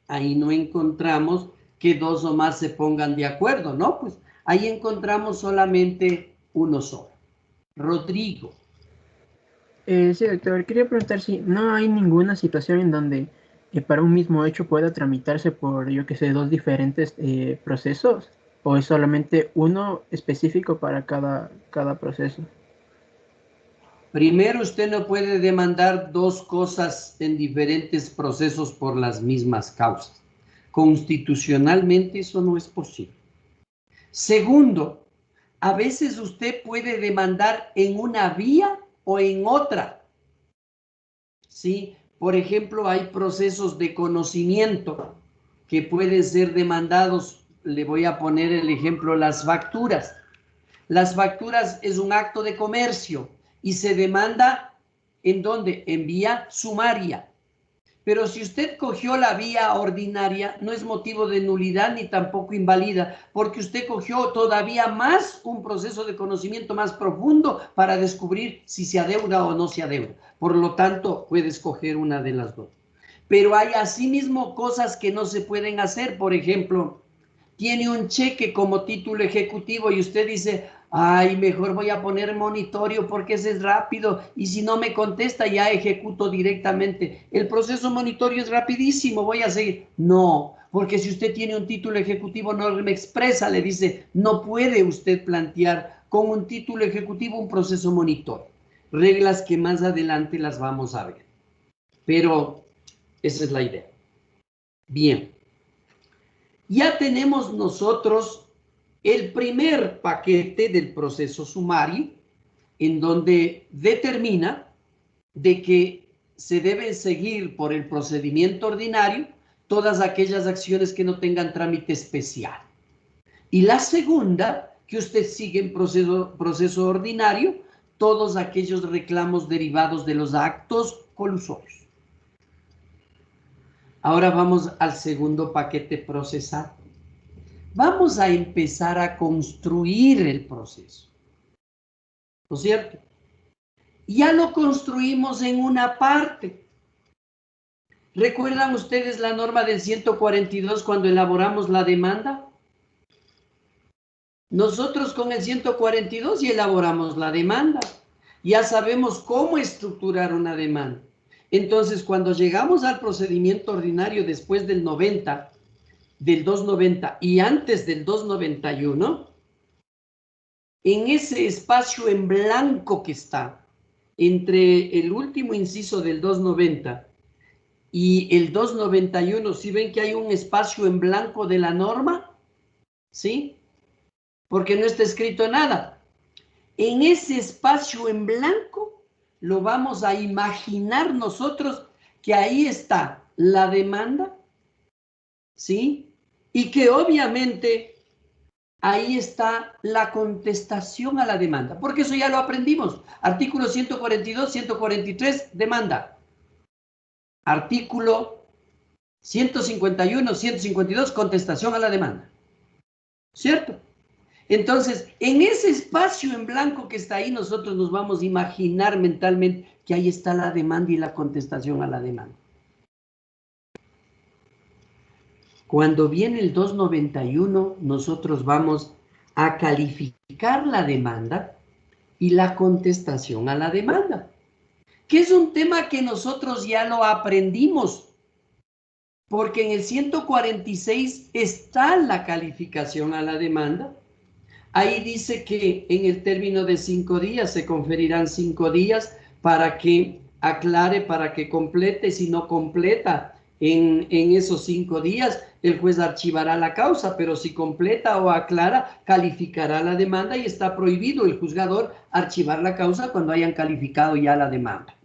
ahí no encontramos que dos o más se pongan de acuerdo, ¿no? Pues ahí encontramos solamente uno solo. Rodrigo. Sí, doctor, quería preguntar si no hay ninguna situación en donde para un mismo hecho pueda tramitarse por, yo que sé, dos diferentes procesos. ¿O es solamente uno específico para cada proceso? Primero, usted no puede demandar dos cosas en diferentes procesos por las mismas causas. Constitucionalmente eso no es posible. Segundo, a veces usted puede demandar en una vía o en otra. ¿Sí? Por ejemplo, hay procesos de conocimiento que pueden ser demandados. Le voy a poner el ejemplo, las facturas. Las facturas es un acto de comercio y se demanda ¿en dónde? En vía sumaria. Pero si usted cogió la vía ordinaria, no es motivo de nulidad ni tampoco invalida, porque usted cogió todavía más un proceso de conocimiento más profundo para descubrir si se adeuda o no se adeuda. Por lo tanto, puede escoger una de las dos. Pero hay asimismo cosas que no se pueden hacer. Por ejemplo, tiene un cheque como título ejecutivo y usted dice, ay, mejor voy a poner monitorio porque ese es rápido y si no me contesta ya ejecuto directamente. El proceso monitorio es rapidísimo, voy a seguir. No, porque si usted tiene un título ejecutivo norma expresa, le dice, no puede usted plantear con un título ejecutivo un proceso monitorio. Reglas que más adelante las vamos a ver. Pero esa es la idea. Bien. Ya tenemos nosotros el primer paquete del proceso sumario, en donde determina de que se deben seguir por el procedimiento ordinario todas aquellas acciones que no tengan trámite especial. Y la segunda, que usted sigue en proceso ordinario todos aquellos reclamos derivados de los actos colusorios. Ahora vamos al segundo paquete procesal. Vamos a empezar a construir el proceso, ¿no es cierto? Ya lo construimos en una parte. ¿Recuerdan ustedes la norma del 142 cuando elaboramos la demanda? Nosotros con el 142 ya elaboramos la demanda. Ya sabemos cómo estructurar una demanda. Entonces, cuando llegamos al procedimiento ordinario después del 90, del 290 y antes del 291, en ese espacio en blanco que está entre el último inciso del 290 y el 291, ¿sí ven que hay un espacio en blanco de la norma? ¿Sí? Porque no está escrito nada. En ese espacio en blanco lo vamos a imaginar nosotros que ahí está la demanda, ¿sí? Y que obviamente ahí está la contestación a la demanda, porque eso ya lo aprendimos. Artículo 142, 143, demanda. Artículo 151, 152, contestación a la demanda. ¿Cierto? Entonces, en ese espacio en blanco que está ahí, nosotros nos vamos a imaginar mentalmente que ahí está la demanda y la contestación a la demanda. Cuando viene el 291, nosotros vamos a calificar la demanda y la contestación a la demanda, que es un tema que nosotros ya lo aprendimos, porque en el 146 está la calificación a la demanda. Ahí dice que en el término de 5 días se conferirán 5 días para que aclare, para que complete. Si no completa en esos 5 días, el juez archivará la causa, pero si completa o aclara, calificará la demanda y está prohibido el juzgador archivar la causa cuando hayan calificado ya la demanda.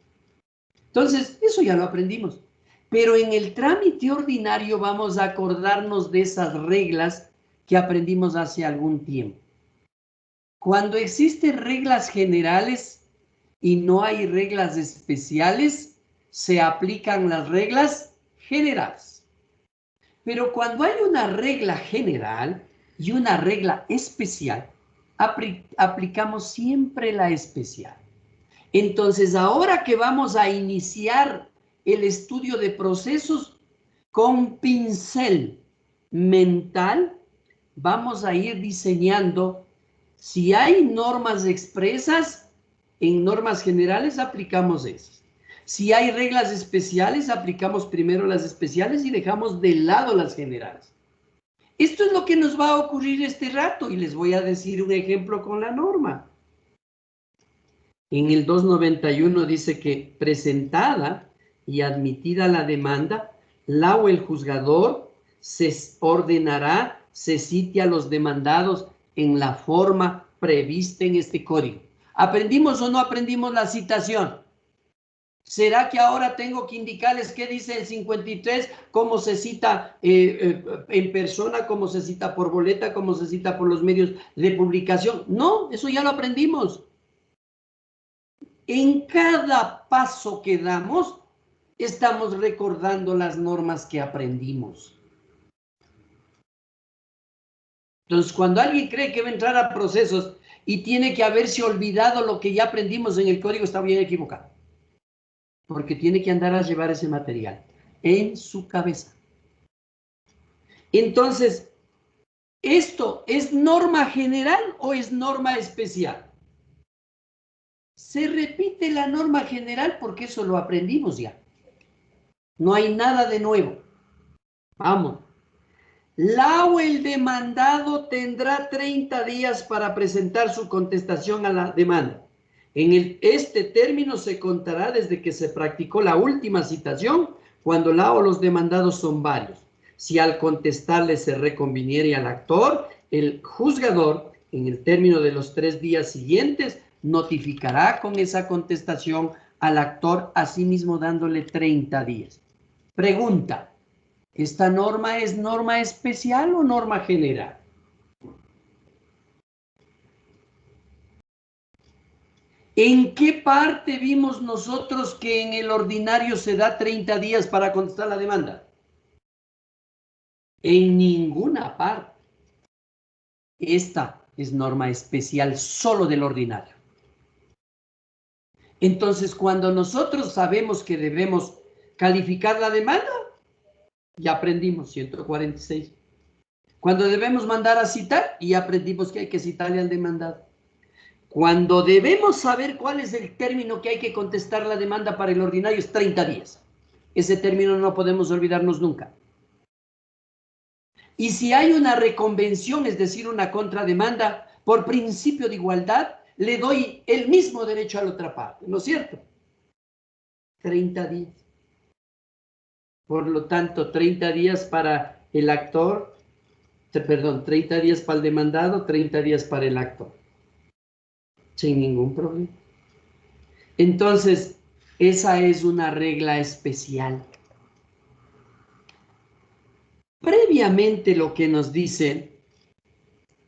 Entonces, eso ya lo aprendimos. Pero en el trámite ordinario vamos a acordarnos de esas reglas que aprendimos hace algún tiempo. Cuando existen reglas generales y no hay reglas especiales, se aplican las reglas generales. Pero cuando hay una regla general y una regla especial, aplicamos siempre la especial. Entonces, ahora que vamos a iniciar el estudio de procesos con pincel mental, vamos a ir diseñando. Si hay normas expresas, en normas generales aplicamos esas. Si hay reglas especiales, aplicamos primero las especiales y dejamos de lado las generales. Esto es lo que nos va a ocurrir este rato y les voy a decir un ejemplo con la norma. En el 291 dice que presentada y admitida la demanda, la o el juzgador se ordenará se cite a los demandados en la forma prevista en este código. ¿Aprendimos o no aprendimos la citación? ¿Será que ahora tengo que indicarles qué dice el 53, cómo se cita en persona, cómo se cita por boleta, cómo se cita por los medios de publicación? No, eso ya lo aprendimos. En cada paso que damos, estamos recordando las normas que aprendimos. Entonces, cuando alguien cree que va a entrar a procesos y tiene que haberse olvidado lo que ya aprendimos en el código, está bien equivocado. Porque tiene que andar a llevar ese material en su cabeza. Entonces, ¿esto es norma general o es norma especial? Se repite la norma general porque eso lo aprendimos ya. No hay nada de nuevo. Vamos. La o el demandado tendrá 30 días para presentar su contestación a la demanda. Este término se contará desde que se practicó la última citación, cuando la o los demandados son varios. Si al contestarle se reconviniere al actor, el juzgador, en el término de los 3 días siguientes, notificará con esa contestación al actor, asimismo dándole 30 días. Pregunta, ¿esta norma es norma especial o norma general? ¿En qué parte vimos nosotros que en el ordinario se da 30 días para contestar la demanda? En ninguna parte. Esta es norma especial solo del ordinario. Entonces, cuando nosotros sabemos que debemos calificar la demanda, ya aprendimos 146. Cuando debemos mandar a citar, ya aprendimos que hay que citarle al demandado. Cuando debemos saber cuál es el término que hay que contestar la demanda para el ordinario, es 30 días. Ese término no podemos olvidarnos nunca. Y si hay una reconvención, es decir, una contrademanda, por principio de igualdad, le doy el mismo derecho a la otra parte, ¿no es cierto? 30 días. Por lo tanto, 30 días para el actor, 30 días para el demandado, 30 días para el actor. Sin ningún problema. Entonces, esa es una regla especial. Previamente lo que nos dice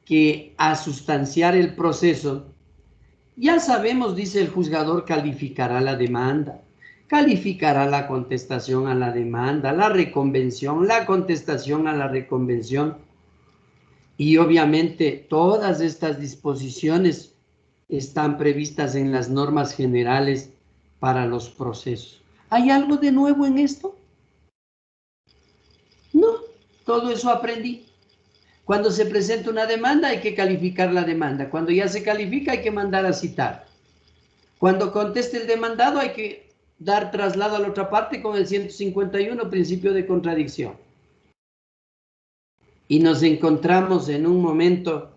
que a sustanciar el proceso, ya sabemos, dice el juzgador, calificará la demanda, calificará la contestación a la demanda, la reconvención, la contestación a la reconvención. Y obviamente todas estas disposiciones están previstas en las normas generales para los procesos. ¿Hay algo de nuevo en esto? No, todo eso aprendí. Cuando se presenta una demanda hay que calificar la demanda. Cuando ya se califica hay que mandar a citar. Cuando conteste el demandado hay que dar traslado a la otra parte con el 151, principio de contradicción. Y nos encontramos en un momento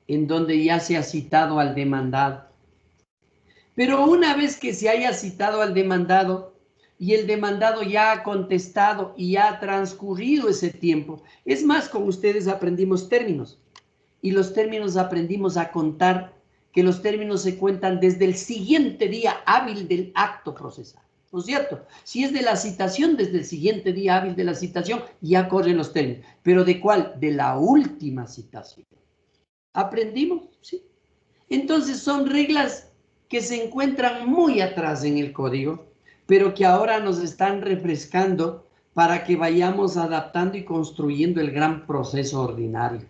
en donde ya se ha citado al demandado. Pero una vez que se haya citado al demandado y el demandado ya ha contestado y ya ha transcurrido ese tiempo, es más, con ustedes aprendimos términos y los términos aprendimos a contar, que los términos se cuentan desde el siguiente día hábil del acto procesal, ¿no es cierto? Si es de la citación, desde el siguiente día hábil de la citación ya corren los términos. ¿Pero de cuál? De la última citación. ¿Aprendimos? Sí. Entonces son reglas que se encuentran muy atrás en el código, pero que ahora nos están refrescando para que vayamos adaptando y construyendo el gran proceso ordinario.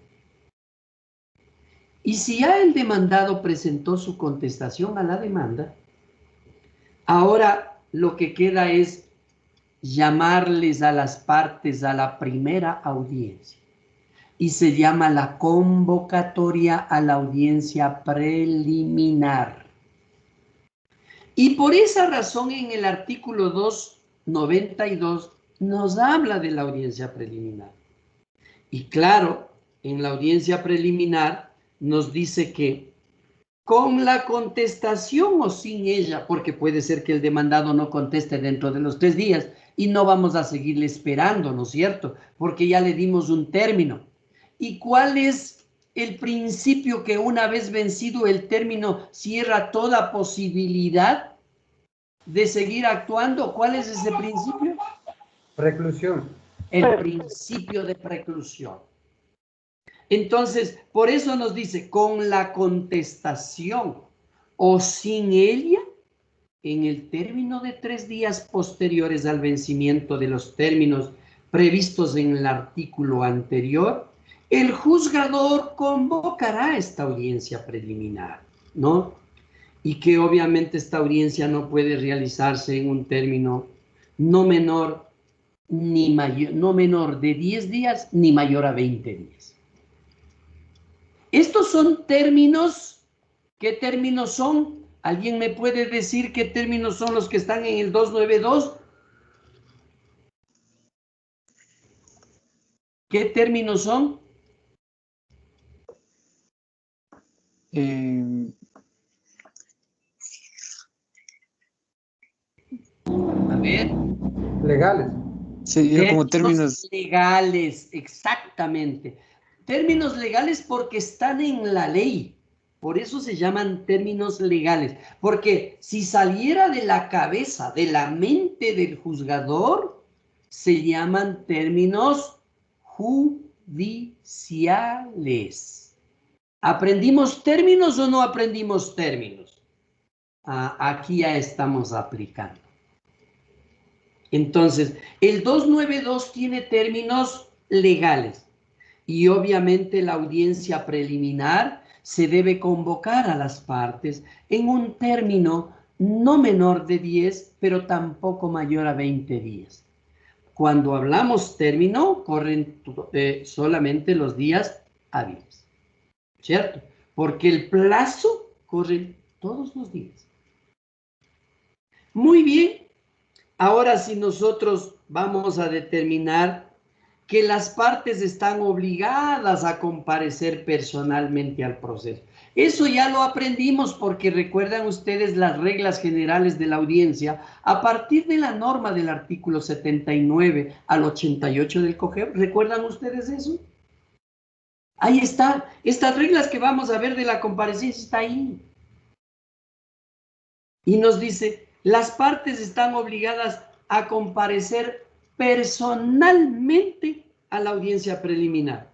Y si ya el demandado presentó su contestación a la demanda, ahora lo que queda es llamarles a las partes a la primera audiencia. Y se llama la convocatoria a la audiencia preliminar. Y por esa razón en el artículo 292 nos habla de la audiencia preliminar. Y claro, en la audiencia preliminar nos dice que con la contestación o sin ella, porque puede ser que el demandado no conteste dentro de los 3 días y no vamos a seguirle esperando, ¿no es cierto? Porque ya le dimos un término. ¿Y cuál es el principio que una vez vencido el término cierra toda posibilidad de seguir actuando? ¿Cuál es ese principio? Preclusión. El principio de preclusión. Entonces, por eso nos dice, con la contestación o sin ella, en el término de 3 días posteriores al vencimiento de los términos previstos en el artículo anterior, el juzgador convocará esta audiencia preliminar, ¿no? Y que obviamente esta audiencia no puede realizarse en un término no menor de 10 días ni mayor a 20 días. Estos son términos. ¿Qué términos son? ¿Alguien me puede decir qué términos son los que están en el 292? ¿Qué términos son? A ver. Legales. Sería como términos legales, exactamente. Términos legales porque están en la ley. Por eso se llaman términos legales. Porque si saliera de la cabeza, de la mente del juzgador, se llaman términos judiciales. ¿Aprendimos términos o no aprendimos términos? Aquí ya estamos aplicando. Entonces, el 292 tiene términos legales y obviamente la audiencia preliminar se debe convocar a las partes en un término no menor de 10, pero tampoco mayor a 20 días. Cuando hablamos término, corren solamente los días hábiles, ¿cierto? Porque el plazo corre todos los días. Muy bien. Ahora si nosotros vamos a determinar que las partes están obligadas a comparecer personalmente al proceso. Eso ya lo aprendimos porque recuerdan ustedes las reglas generales de la audiencia a partir de la norma del artículo 79 al 88 del COGEP. ¿Recuerdan ustedes eso? Ahí está. Estas reglas que vamos a ver de la comparecencia está ahí. Y nos dice, las partes están obligadas a comparecer personalmente a la audiencia preliminar.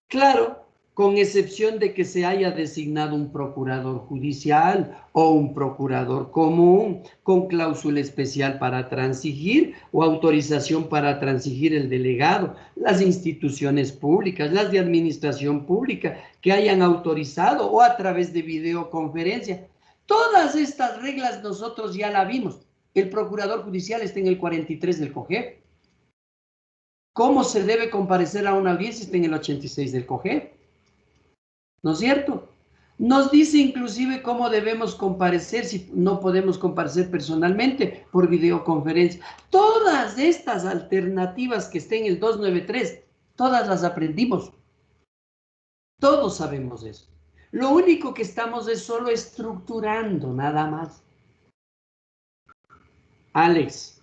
Claro, con excepción de que se haya designado un procurador judicial o un procurador común con cláusula especial para transigir o autorización para transigir el delegado, las instituciones públicas, las de administración pública que hayan autorizado o a través de videoconferencia. Todas estas reglas nosotros ya la vimos. El procurador judicial está en el 43 del COGEP. ¿Cómo se debe comparecer a una audiencia? Está en el 86 del COGEP. ¿No es cierto? Nos dice inclusive cómo debemos comparecer si no podemos comparecer personalmente por videoconferencia. Todas estas alternativas que estén en el 293, todas las aprendimos. Todos sabemos eso. Lo único que estamos es solo estructurando, nada más. Alex.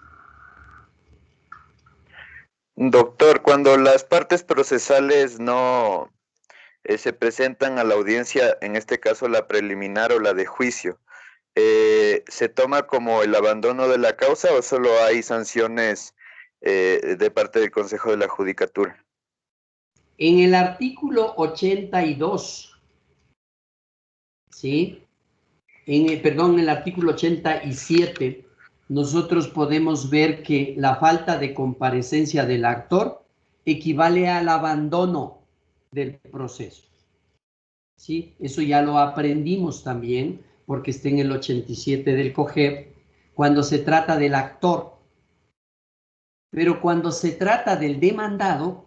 Doctor, cuando las partes procesales no se presentan a la audiencia, en este caso la preliminar o la de juicio, ¿se toma como el abandono de la causa o solo hay sanciones de parte del Consejo de la Judicatura? En el artículo 82, ¿sí? En el artículo 87, nosotros podemos ver que la falta de comparecencia del actor equivale al abandono del proceso. ¿Sí? Eso ya lo aprendimos también, porque está en el 87 del COGEP, cuando se trata del actor. Pero cuando se trata del demandado,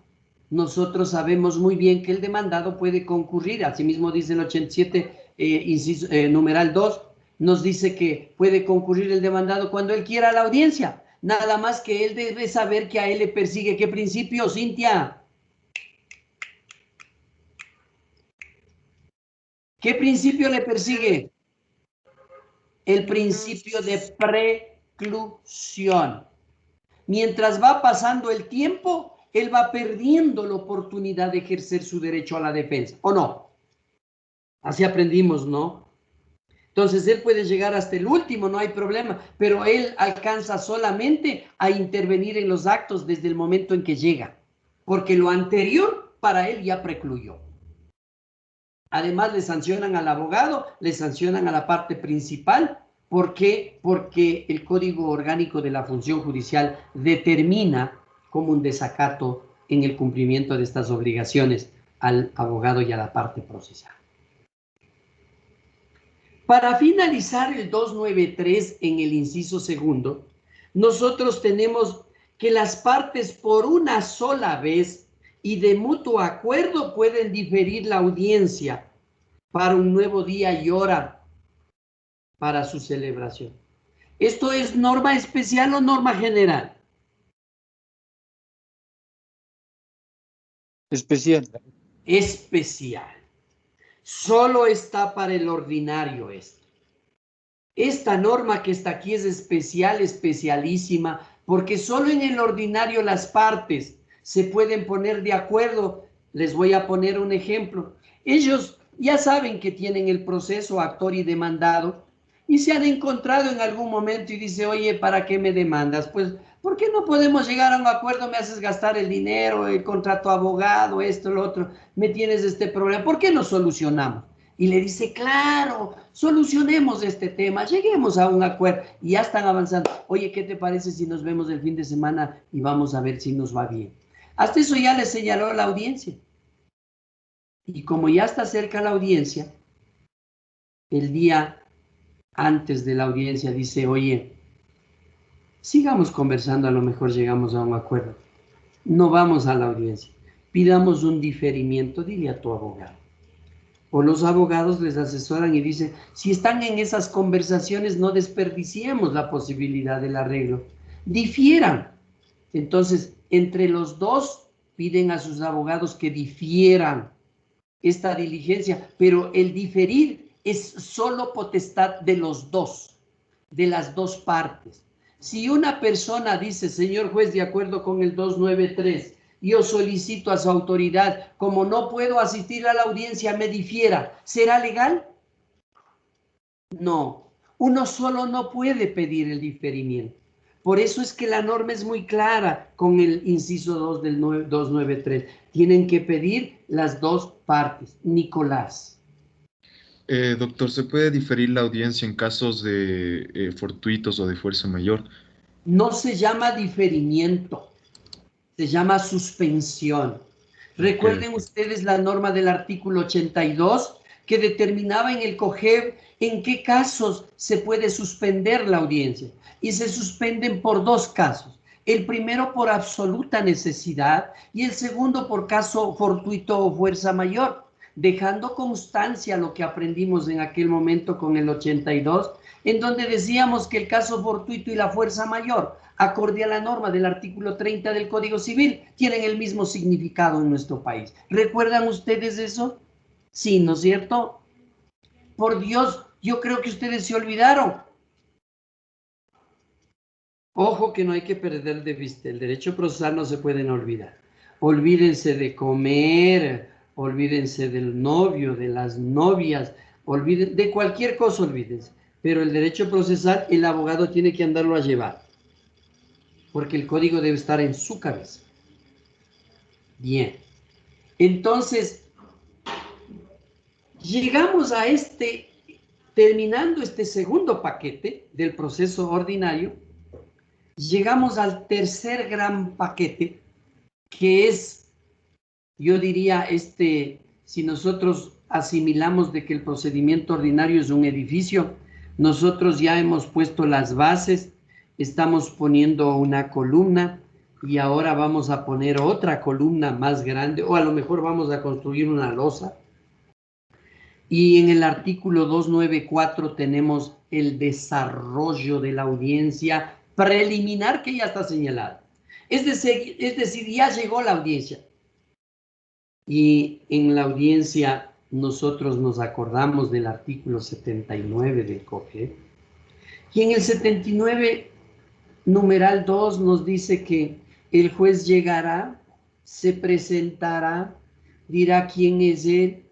nosotros sabemos muy bien que el demandado puede concurrir, asimismo dice el 87, numeral 2, nos dice que puede concurrir el demandado cuando él quiera a la audiencia. Nada más que él debe saber que a él le persigue. ¿Qué principio, Cintia? ¿Qué principio le persigue? El principio de preclusión. Mientras va pasando el tiempo, él va perdiendo la oportunidad de ejercer su derecho a la defensa, ¿o no? Así aprendimos, ¿no? Entonces, él puede llegar hasta el último, no hay problema, pero él alcanza solamente a intervenir en los actos desde el momento en que llega, porque lo anterior para él ya precluyó. Además, le sancionan al abogado, le sancionan a la parte principal. ¿Por qué? Porque el Código Orgánico de la Función Judicial determina como un desacato en el cumplimiento de estas obligaciones al abogado y a la parte procesal. Para finalizar el 293 en el inciso segundo, nosotros tenemos que las partes por una sola vez y de mutuo acuerdo pueden diferir la audiencia para un nuevo día y hora para su celebración. ¿Esto es norma especial o norma general? Especial. Especial. Solo está para el ordinario esto. Esta norma que está aquí es especial, especialísima, porque solo en el ordinario las partes se pueden poner de acuerdo. Les voy a poner un ejemplo. Ellos ya saben que tienen el proceso actor y demandado y se han encontrado en algún momento y dice, oye, ¿para qué me demandas? Pues, ¿por qué no podemos llegar a un acuerdo? Me haces gastar el dinero, el contrato abogado, esto, lo otro, me tienes este problema. ¿Por qué no solucionamos? Y le dice, claro, solucionemos este tema, lleguemos a un acuerdo. Y ya están avanzando. Oye, ¿qué te parece si nos vemos el fin de semana y vamos a ver si nos va bien? Hasta eso ya le señaló la audiencia. Y como ya está cerca la audiencia, el día antes de la audiencia dice, oye, sigamos conversando, a lo mejor llegamos a un acuerdo. No vamos a la audiencia, pidamos un diferimiento, dile a tu abogado. O los abogados les asesoran y dicen, si están en esas conversaciones, no desperdiciemos la posibilidad del arreglo. Difieran. Entonces, entre los dos, piden a sus abogados que difieran esta diligencia, pero el diferir es solo potestad de los dos, de las dos partes. Si una persona dice, señor juez, de acuerdo con el 293, yo solicito a su autoridad, como no puedo asistir a la audiencia, me difiera, ¿será legal? No, uno solo no puede pedir el diferimiento. Por eso es que la norma es muy clara con el inciso 2 del 293. Tienen que pedir las dos partes. Nicolás. Doctor, ¿se puede diferir la audiencia en casos de fortuitos o de fuerza mayor? No se llama diferimiento, se llama suspensión. Recuerden ustedes la norma del artículo 82 que determinaba en el COGEB en qué casos se puede suspender la audiencia. Y se suspenden por dos casos. El primero por absoluta necesidad y el segundo por caso fortuito o fuerza mayor, dejando constancia lo que aprendimos en aquel momento con el 82, en donde decíamos que el caso fortuito y la fuerza mayor, acorde a la norma del artículo 30 del Código Civil, tienen el mismo significado en nuestro país. ¿Recuerdan ustedes eso? Sí, ¿no es cierto? Por Dios, yo creo que ustedes se olvidaron. Ojo que no hay que perder de vista, el derecho procesal no se pueden olvidar. Olvídense de comer, olvídense del novio, de las novias, olvídense de cualquier cosa, olvídense. Pero el derecho procesal, el abogado tiene que andarlo a llevar, porque el código debe estar en su cabeza. Bien, entonces, llegamos a terminando este segundo paquete del proceso ordinario, llegamos al tercer gran paquete, que es, yo diría, si nosotros asimilamos de que el procedimiento ordinario es un edificio, nosotros ya hemos puesto las bases, estamos poniendo una columna y ahora vamos a poner otra columna más grande, o a lo mejor vamos a construir una losa. Y en el artículo 294 tenemos el desarrollo de la audiencia preliminar que ya está señalada. Es decir, ya llegó la audiencia. Y en la audiencia nosotros nos acordamos del artículo 79 del COGEP, y en el 79, numeral 2, nos dice que el juez llegará, se presentará, dirá quién es él,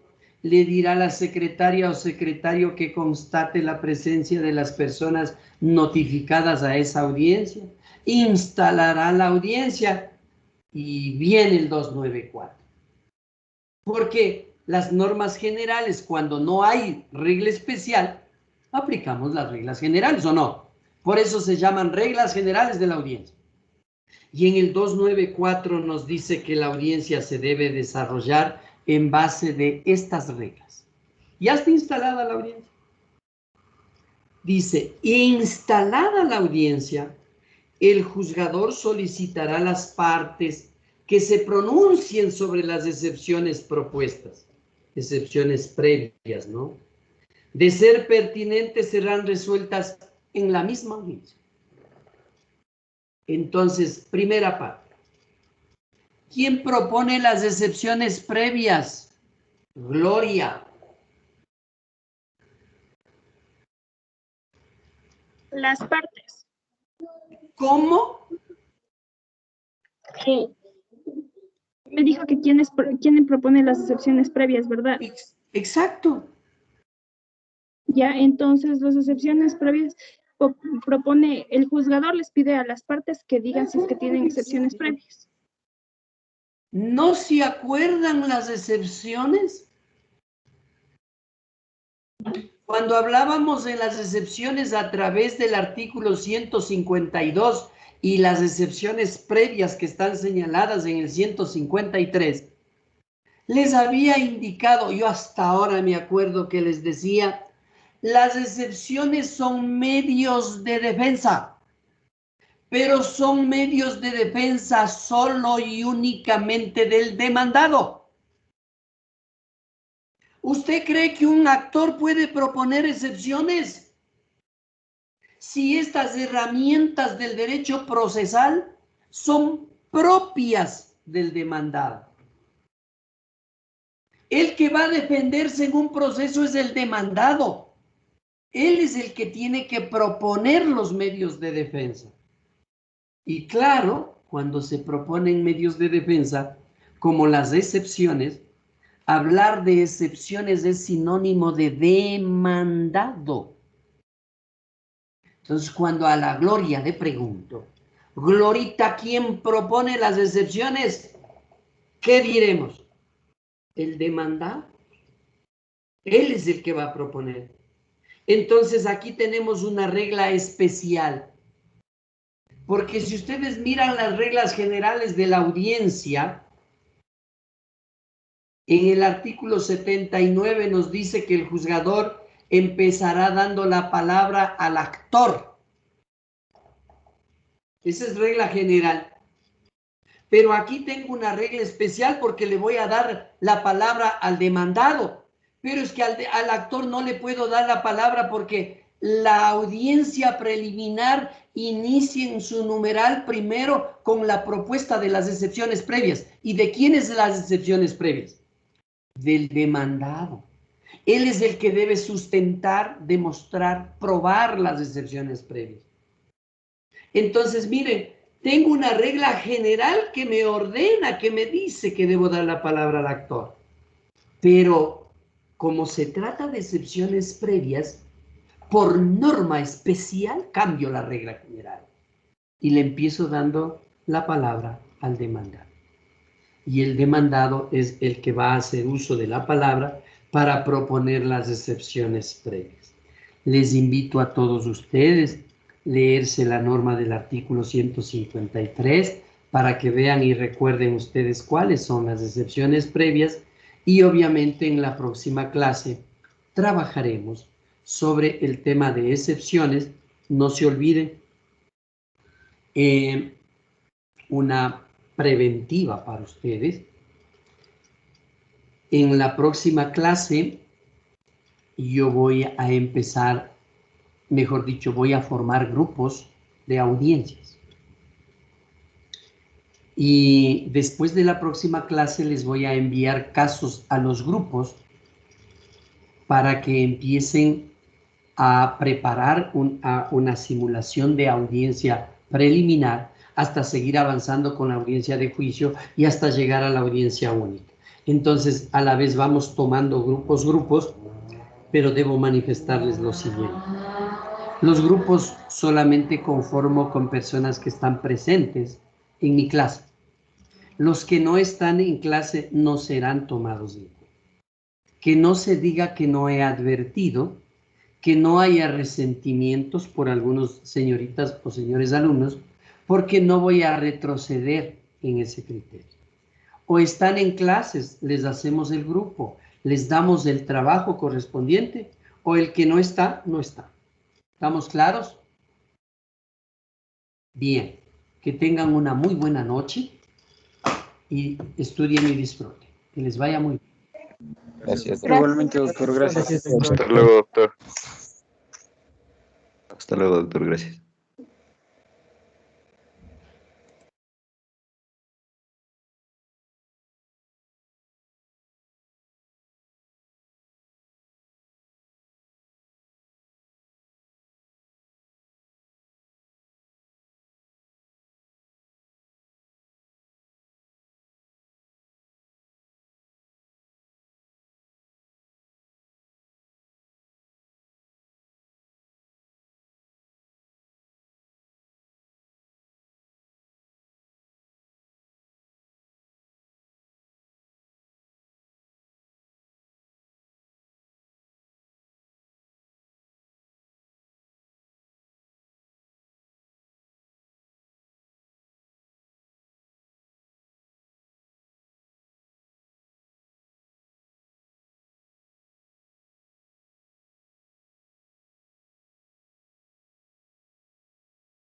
le dirá a la secretaria o secretario que constate la presencia de las personas notificadas a esa audiencia, instalará la audiencia y viene el 294. Porque las normas generales, cuando no hay regla especial, aplicamos las reglas generales, ¿o no? Por eso se llaman reglas generales de la audiencia. Y en el 294 nos dice que la audiencia se debe desarrollar en base de estas reglas. Ya está instalada la audiencia. Dice, instalada la audiencia, el juzgador solicitará a las partes que se pronuncien sobre las excepciones propuestas, excepciones previas, ¿no? De ser pertinentes, serán resueltas en la misma audiencia. Entonces, primera parte. ¿Quién propone las excepciones previas? Gloria. Las partes. ¿Cómo? Me dijo que quién propone las excepciones previas, ¿verdad? Exacto. Ya, entonces las excepciones previas propone, el juzgador les pide a las partes que digan si es que tienen excepciones previas. ¿No se acuerdan las excepciones? Cuando hablábamos de las excepciones a través del artículo 152 y las excepciones previas que están señaladas en el 153, les había indicado, yo hasta ahora me acuerdo que les decía, las excepciones son medios de defensa, pero son medios de defensa solo y únicamente del demandado. ¿Usted cree que un actor puede proponer excepciones? Si estas herramientas del derecho procesal son propias del demandado. El que va a defenderse en un proceso es el demandado. Él es el que tiene que proponer los medios de defensa. Y claro, cuando se proponen medios de defensa, como las excepciones, hablar de excepciones es sinónimo de demandado. Entonces, cuando a la Gloria le pregunto, Glorita, ¿quién propone las excepciones? ¿Qué diremos? El demandado. Él es el que va a proponer. Entonces, aquí tenemos una regla especial. Porque si ustedes miran las reglas generales de la audiencia, en el artículo 79 nos dice que el juzgador empezará dando la palabra al actor. Esa es regla general. Pero aquí tengo una regla especial porque le voy a dar la palabra al demandado. Pero es que al actor no le puedo dar la palabra porque la audiencia preliminar inicia en su numeral primero con la propuesta de las excepciones previas. ¿Y de quiénes las excepciones previas? Del demandado. Él es el que debe sustentar, demostrar, probar las excepciones previas. Entonces, miren, tengo una regla general que me ordena, que me dice que debo dar la palabra al actor. Pero, como se trata de excepciones previas, por norma especial cambio la regla general y le empiezo dando la palabra al demandado. Y el demandado es el que va a hacer uso de la palabra para proponer las excepciones previas. Les invito a todos ustedes a leerse la norma del artículo 153 para que vean y recuerden ustedes cuáles son las excepciones previas y obviamente en la próxima clase trabajaremos sobre el tema de excepciones. No se olviden, una preventiva para ustedes. En la próxima clase yo voy a empezar, mejor dicho, voy a formar grupos de audiencias. Y después de la próxima clase les voy a enviar casos a los grupos para que empiecen a preparar una simulación de audiencia preliminar hasta seguir avanzando con la audiencia de juicio y hasta llegar a la audiencia única. Entonces, a la vez vamos tomando grupos, pero debo manifestarles lo siguiente. Los grupos solamente conformo con personas que están presentes en mi clase. Los que no están en clase no serán tomados en cuenta. Que no se diga que no he advertido, que no haya resentimientos por algunos señoritas o señores alumnos, porque no voy a retroceder en ese criterio. O están en clases, les hacemos el grupo, les damos el trabajo correspondiente, o el que no está, no está. ¿Estamos claros? Bien, que tengan una muy buena noche y estudien y disfruten. Que les vaya muy bien. Gracias. Igualmente, doctor, gracias. Hasta luego, doctor. Hasta luego, doctor, gracias.